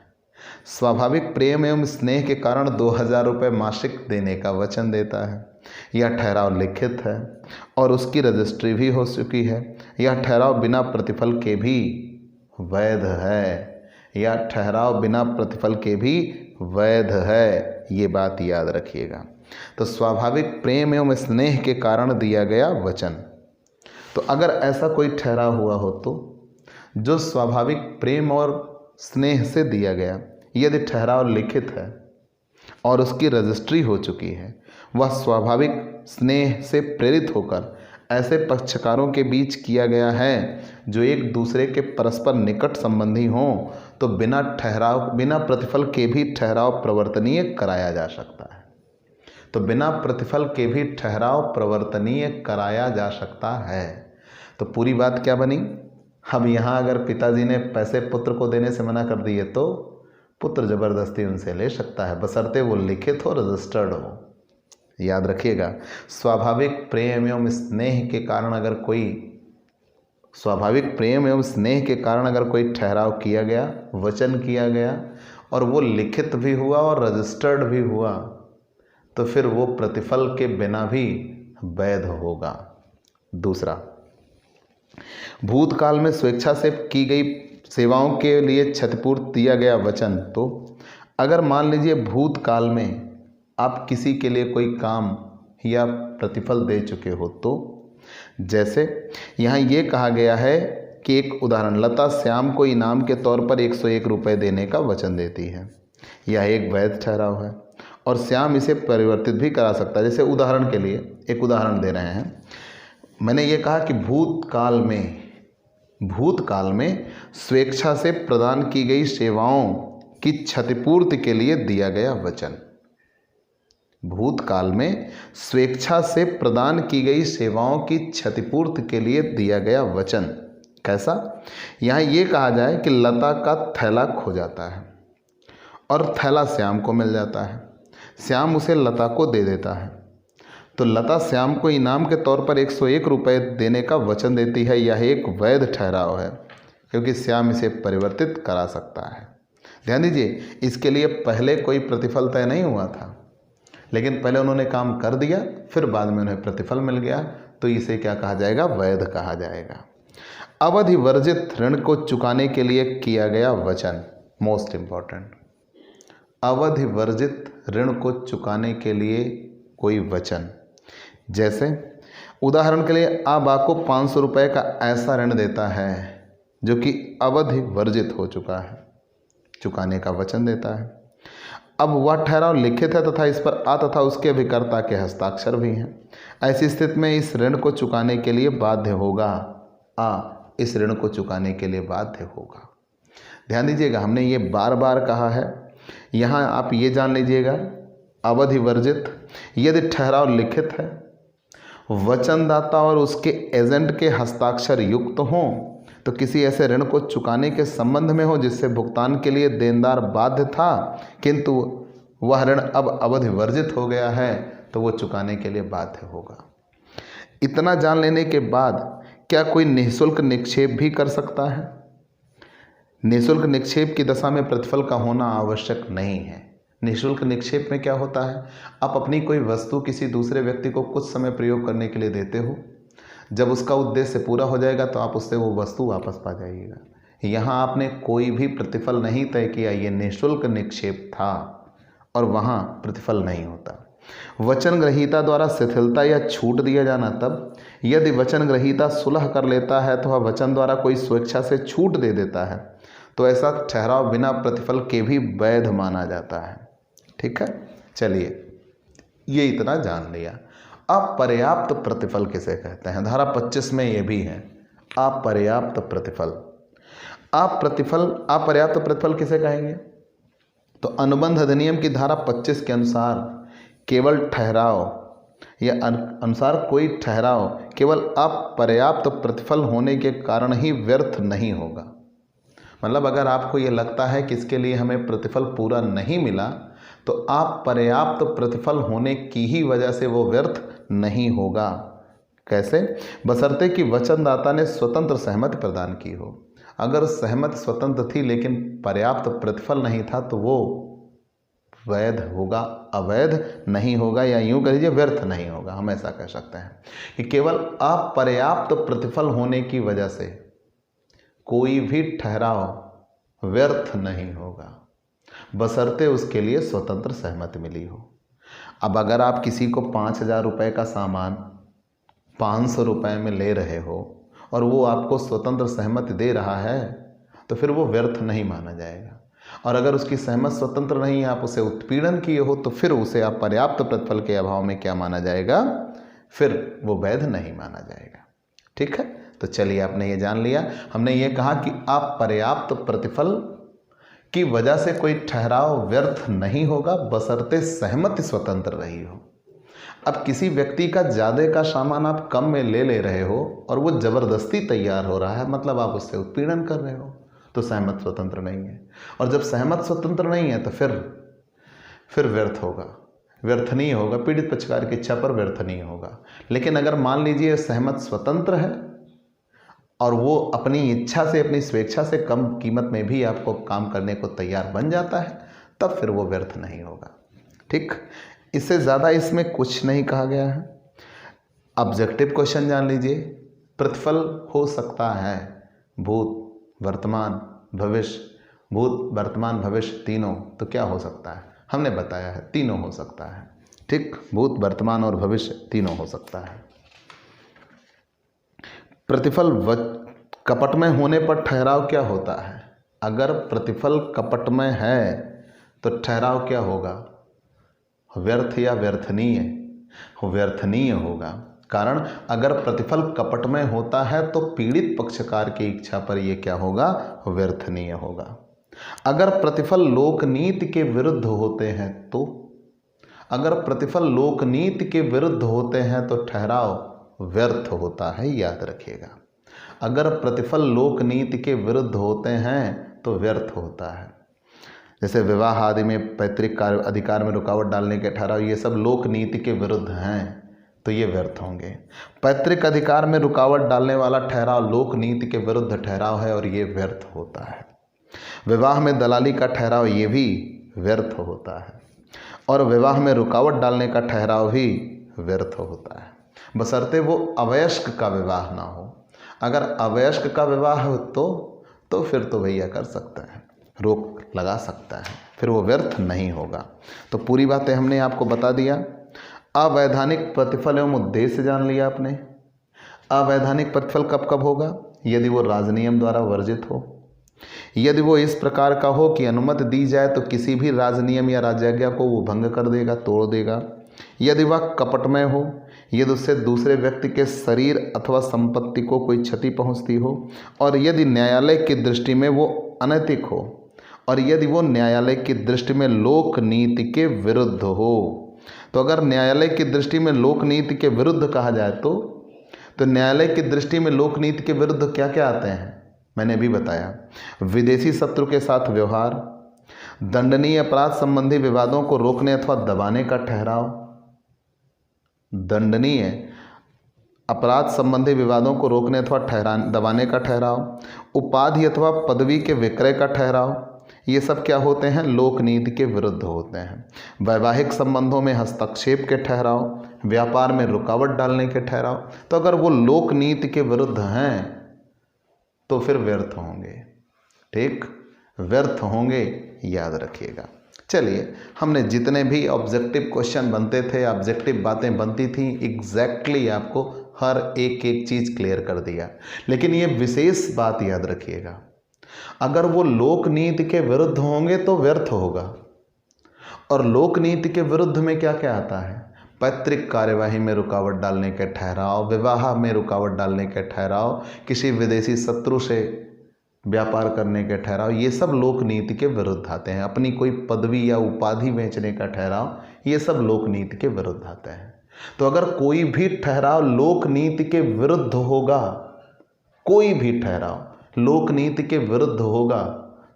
स्वाभाविक प्रेम एवं स्नेह के कारण 2000 रुपये मासिक देने का वचन देता है। यह ठहराव लिखित है और उसकी रजिस्ट्री भी हो चुकी है। यह ठहराव बिना प्रतिफल के भी वैध है, यह ठहराव बिना प्रतिफल के भी वैध है, ये बात याद रखिएगा। तो स्वाभाविक प्रेम एवं स्नेह के कारण दिया गया वचन, तो अगर ऐसा कोई ठहराव हुआ हो तो जो स्वाभाविक प्रेम और स्नेह से दिया गया, यदि ठहराव लिखित है और उसकी रजिस्ट्री हो चुकी है, वह स्वाभाविक स्नेह से प्रेरित होकर ऐसे पक्षकारों के बीच किया गया है जो एक दूसरे के परस्पर निकट संबंधी हों, तो बिना प्रतिफल के भी ठहराव प्रवर्तनीय कराया जा सकता है। तो बिना प्रतिफल के भी ठहराव प्रवर्तनीय कराया जा सकता है। तो पूरी बात क्या बनी, अब यहाँ अगर पिताजी ने पैसे पुत्र को देने से मना कर दिए तो पुत्र जबरदस्ती उनसे ले सकता है, बशर्ते वो लिखित हो, रजिस्टर्ड हो। याद रखिएगा, स्वाभाविक प्रेम एवं स्नेह के कारण अगर कोई ठहराव किया गया, वचन किया गया, और वो लिखित भी हुआ और रजिस्टर्ड भी हुआ, तो फिर वो प्रतिफल के बिना भी वैध होगा। दूसरा, भूतकाल में स्वेच्छा से की गई सेवाओं के लिए क्षतिपूर्ति दिया गया वचन। तो अगर मान लीजिए भूतकाल में आप किसी के लिए कोई काम या प्रतिफल दे चुके हो, तो जैसे यहाँ ये कहा गया है कि एक उदाहरण, लता श्याम को इनाम के तौर पर 101 रुपये देने का वचन देती है, यह एक वैध ठहराव है और श्याम इसे परिवर्तित भी करा सकता है। जैसे उदाहरण के लिए एक उदाहरण दे रहे हैं, मैंने ये कहा कि भूतकाल में स्वेच्छा से प्रदान की गई सेवाओं की क्षतिपूर्ति के लिए दिया गया वचन। भूतकाल में स्वेच्छा से प्रदान की गई सेवाओं की क्षतिपूर्ति के लिए दिया गया वचन। कैसा? यहाँ ये कहा जाए कि लता का थैला खो जाता है और थैला श्याम को मिल जाता है, श्याम उसे लता को दे देता है, तो लता श्याम को इनाम के तौर पर 101 रुपये देने का वचन देती है। यह एक वैध ठहराव है क्योंकि श्याम इसे परिवर्तित करा सकता है। ध्यान दीजिए, इसके लिए पहले कोई प्रतिफल तय नहीं हुआ था, लेकिन पहले उन्होंने काम कर दिया, फिर बाद में उन्हें प्रतिफल मिल गया, तो इसे क्या कहा जाएगा? वैध कहा जाएगा। अवधि वर्जित ऋण को चुकाने के लिए किया गया वचन, मोस्ट इंपॉर्टेंट, अवधि वर्जित ऋण को चुकाने के लिए कोई वचन। जैसे उदाहरण के लिए अब आपको 500 रुपये का ऐसा ऋण देता है जो कि अवधि वर्जित हो चुका है, चुकाने का वचन देता है। अब वह ठहराव लिखित है तथा इस पर आ तथा उसके अभिकर्ता के हस्ताक्षर भी हैं। ऐसी स्थिति में इस ऋण को चुकाने के लिए बाध्य होगा, इस ऋण को चुकाने के लिए बाध्य होगा। ध्यान दीजिएगा, हमने ये बार बार कहा है। यहाँ आप ये जान लीजिएगा, अवधि वर्जित यदि ठहराव लिखित है, वचनदाता और उसके एजेंट के हस्ताक्षर युक्त हों, तो किसी ऐसे ऋण को चुकाने के संबंध में हो जिससे भुगतान के लिए देनदार बाध्य था, किंतु वह ऋण अब अवधि वर्जित हो गया है, तो वो चुकाने के लिए बाध्य होगा। इतना जान लेने के बाद क्या कोई निःशुल्क निक्षेप भी कर सकता है? निःशुल्क निक्षेप की दशा में प्रतिफल का होना आवश्यक नहीं है। निःशुल्क निक्षेप में क्या होता है? आप अपनी कोई वस्तु किसी दूसरे व्यक्ति को कुछ समय प्रयोग करने के लिए देते हो, जब उसका उद्देश्य पूरा हो जाएगा तो आप उससे वो वस्तु वापस पा जाइएगा। यहाँ आपने कोई भी प्रतिफल नहीं तय किया, ये निःशुल्क निक्षेप था और वहाँ प्रतिफल नहीं होता। वचन ग्रहीता द्वारा शिथिलता या छूट दिया जाना तब, यदि वचन ग्रहीता सुलह कर लेता है तो वह वचन द्वारा कोई स्वेच्छा से छूट दे देता है, तो ऐसा ठहराव बिना प्रतिफल के भी वैध माना जाता है। ठीक है, चलिए ये इतना जान लिया। अपर्याप्त प्रतिफल किसे कहते हैं? धारा 25 में ये भी है, अपर्याप्त प्रतिफल। अपर्याप्त प्रतिफल किसे कहेंगे? तो अनुबंध अधिनियम की धारा 25 के अनुसार केवल ठहराव या अनुसार कोई ठहराव केवल अपर्याप्त प्रतिफल होने के कारण ही व्यर्थ नहीं होगा। मतलब अगर आपको ये लगता है कि इसके लिए हमें प्रतिफल पूरा नहीं मिला, तो अपर्याप्त प्रतिफल होने की ही वजह से वो व्यर्थ नहीं होगा। कैसे? बशर्ते कि वचनदाता ने स्वतंत्र सहमति प्रदान की हो। अगर सहमति स्वतंत्र थी लेकिन पर्याप्त प्रतिफल नहीं था, तो वो वैध होगा, अवैध नहीं होगा, या यूं कह लीजिए व्यर्थ नहीं होगा। हम ऐसा कह सकते हैं कि केवल अपर्याप्त प्रतिफल होने की वजह से कोई भी ठहराव व्यर्थ नहीं होगा, बशर्ते उसके लिए स्वतंत्र सहमति मिली हो। अब अगर आप किसी को 5,000 रुपये का सामान 500 रुपये में ले रहे हो और वो आपको स्वतंत्र सहमति दे रहा है, तो फिर वो व्यर्थ नहीं माना जाएगा। और अगर उसकी सहमति स्वतंत्र नहीं है, आप उसे उत्पीड़न किए हो, तो फिर उसे आप पर्याप्त प्रतिफल के अभाव में क्या माना जाएगा? फिर वो वैध नहीं माना जाएगा। ठीक है, तो चलिए आपने ये जान लिया। हमने ये कहा कि अपर्याप्त प्रतिफल की वजह से कोई ठहराव व्यर्थ नहीं होगा, बशर्ते सहमति स्वतंत्र रही हो। अब किसी व्यक्ति का ज़्यादा का सामान आप कम में ले रहे हो और वो ज़बरदस्ती तैयार हो रहा है, मतलब आप उससे उत्पीड़न कर रहे हो, तो सहमत स्वतंत्र नहीं है। और जब सहमत स्वतंत्र नहीं है तो फिर व्यर्थ होगा, व्यर्थ नहीं होगा, पीड़ित पक्षकार की इच्छा पर व्यर्थ नहीं होगा। लेकिन अगर मान लीजिए सहमत स्वतंत्र है और वो अपनी इच्छा से, अपनी स्वेच्छा से कम कीमत में भी आपको काम करने को तैयार बन जाता है, तब फिर वो व्यर्थ नहीं होगा। ठीक, इससे ज़्यादा इसमें कुछ नहीं कहा गया है। ऑब्जेक्टिव क्वेश्चन जान लीजिए। प्रतिफल हो सकता है भूत, वर्तमान, भविष्य, भूत, वर्तमान, भविष्य तीनों, तो क्या हो सकता है? हमने बताया है तीनों हो सकता है। ठीक, भूत, वर्तमान और भविष्य तीनों हो सकता है। प्रतिफल कपट में होने पर ठहराव क्या होता है? अगर प्रतिफल कपट में है तो ठहराव क्या होगा? व्यर्थ या व्यर्थनीय? व्यर्थनीय होगा। कारण अगर प्रतिफल कपट में होता है तो पीड़ित पक्षकार की इच्छा पर यह क्या होगा? व्यर्थनीय होगा। अगर प्रतिफल लोकनीति के विरुद्ध होते हैं तो, अगर प्रतिफल लोकनीति के विरुद्ध होते हैं तो ठहराव व्यर्थ होता है, याद रखिएगा। अगर प्रतिफल लोकनीति के विरुद्ध होते हैं तो व्यर्थ होता है। जैसे विवाह आदि में पैतृक अधिकार में रुकावट डालने के ठहराव, ये सब लोक नीति के विरुद्ध हैं, तो ये व्यर्थ होंगे। पैतृक अधिकार में रुकावट डालने वाला ठहराव लोक नीति के विरुद्ध ठहराव है और ये व्यर्थ होता है। विवाह में दलाली का ठहराव ये भी व्यर्थ होता है। और विवाह में रुकावट डालने का ठहराव भी व्यर्थ होता है, बशर्ते वो अवयस्क का विवाह ना हो। अगर अवयस्क का विवाह हो तो फिर तो भैया कर सकते हैं, रोक लगा सकता है, फिर वो व्यर्थ नहीं होगा। तो पूरी बातें हमने आपको बता दिया। अवैधानिक प्रतिफल एवं उद्देश्य जान लिया आपने। अवैधानिक प्रतिफल कब कब होगा? यदि वो राजनियम द्वारा वर्जित हो, यदि वो इस प्रकार का हो कि अनुमति दी जाए तो किसी भी राजनियम या राजाज्ञा को वो भंग कर देगा, तोड़ देगा, यदि वह कपटमय हो, यदि उससे दूसरे व्यक्ति के शरीर अथवा संपत्ति को कोई क्षति पहुंचती हो, और यदि न्यायालय की दृष्टि में वो अनैतिक हो, और यदि वो न्यायालय की दृष्टि में लोक नीति के विरुद्ध हो। तो अगर न्यायालय की दृष्टि में लोक नीति के विरुद्ध कहा जाए तो न्यायालय की दृष्टि में लोक नीति के विरुद्ध क्या क्या आते हैं, मैंने भी बताया। विदेशी शत्रु के साथ व्यवहार, दंडनीय अपराध संबंधी विवादों को रोकने अथवा दबाने का ठहराव, दंडनीय अपराध संबंधी विवादों को रोकने अथवा दबाने का ठहराव, उपाधि अथवा पदवी के विक्रय का ठहराव, ये सब क्या होते हैं? लोक नीति के विरुद्ध होते हैं। वैवाहिक संबंधों में हस्तक्षेप के ठहराव, व्यापार में रुकावट डालने के ठहराव, तो अगर वो लोक नीति के विरुद्ध हैं तो फिर व्यर्थ होंगे। ठीक, व्यर्थ होंगे, याद रखिएगा। चलिए, हमने जितने भी ऑब्जेक्टिव क्वेश्चन बनते थे, ऑब्जेक्टिव बातें बनती थी, एग्जैक्टली आपको हर एक एक चीज़ क्लियर कर दिया। लेकिन ये विशेष बात याद रखिएगा, अगर वो लोक नीति के विरुद्ध होंगे तो व्यर्थ होगा। और लोक नीति के विरुद्ध में क्या क्या आता है? पैतृक कार्यवाही में रुकावट डालने के ठहराव, विवाह में रुकावट डालने के ठहराव, किसी विदेशी शत्रु से व्यापार करने के ठहराव, ये सब लोक नीति के विरुद्ध आते हैं। अपनी कोई पदवी या उपाधि बेचने का ठहराव, ये सब लोक नीति के विरुद्ध आते हैं। तो अगर कोई भी ठहराव लोक नीति के विरुद्ध होगा, कोई भी ठहराव लोक नीति के विरुद्ध होगा,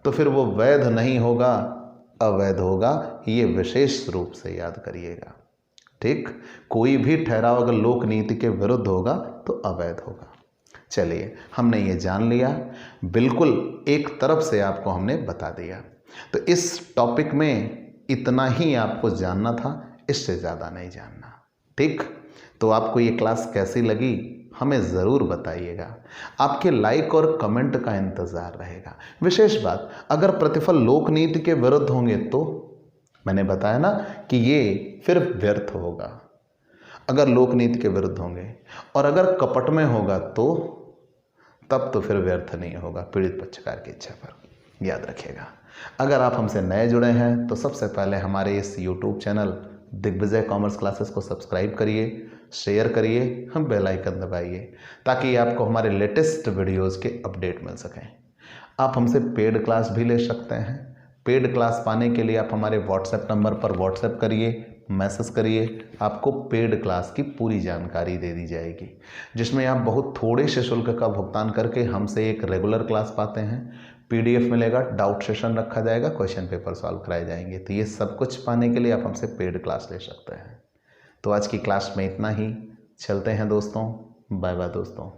तो फिर वो वैध नहीं होगा, अवैध होगा। ये विशेष रूप से याद करिएगा। ठीक, कोई भी ठहराव अगर लोक नीति के विरुद्ध होगा तो अवैध होगा। चलिए, हमने ये जान लिया, बिल्कुल एक तरफ से आपको हमने बता दिया। तो इस टॉपिक में इतना ही आपको जानना था, इससे ज़्यादा नहीं जानना। ठीक, तो आपको ये क्लास कैसी लगी हमें ज़रूर बताइएगा। आपके लाइक और कमेंट का इंतज़ार रहेगा। विशेष बात, अगर प्रतिफल लोक नीति के विरुद्ध होंगे तो मैंने बताया ना कि ये फिर व्यर्थ होगा। अगर लोक नीति के विरुद्ध होंगे, और अगर कपट में होगा तब तो फिर व्यर्थ नहीं होगा, पीड़ित पक्षकार की इच्छा पर। याद रखिएगा। अगर आप हमसे नए जुड़े हैं तो सबसे पहले हमारे इस YouTube channel Digvijay commerce classes को सब्सक्राइब करिए, शेयर करिए, हम बेल आइकन दबाइए, ताकि आपको हमारे लेटेस्ट वीडियोस के अपडेट मिल सकें। आप हमसे पेड क्लास भी ले सकते हैं। पेड क्लास पाने के लिए आप हमारे व्हाट्सएप नंबर पर व्हाट्सएप करिए, मैसेज करिए, आपको पेड क्लास की पूरी जानकारी दे दी जाएगी, जिसमें आप बहुत थोड़े से शुल्क का भुगतान करके हमसे एक रेगुलर क्लास पाते हैं। PDF मिलेगा, डाउट सेशन रखा जाएगा, क्वेश्चन पेपर सॉल्व कराए जाएंगे। तो ये सब कुछ पाने के लिए आप हमसे पेड क्लास ले सकते हैं। तो आज की क्लास में इतना ही। चलते हैं दोस्तों, बाय बाय दोस्तों।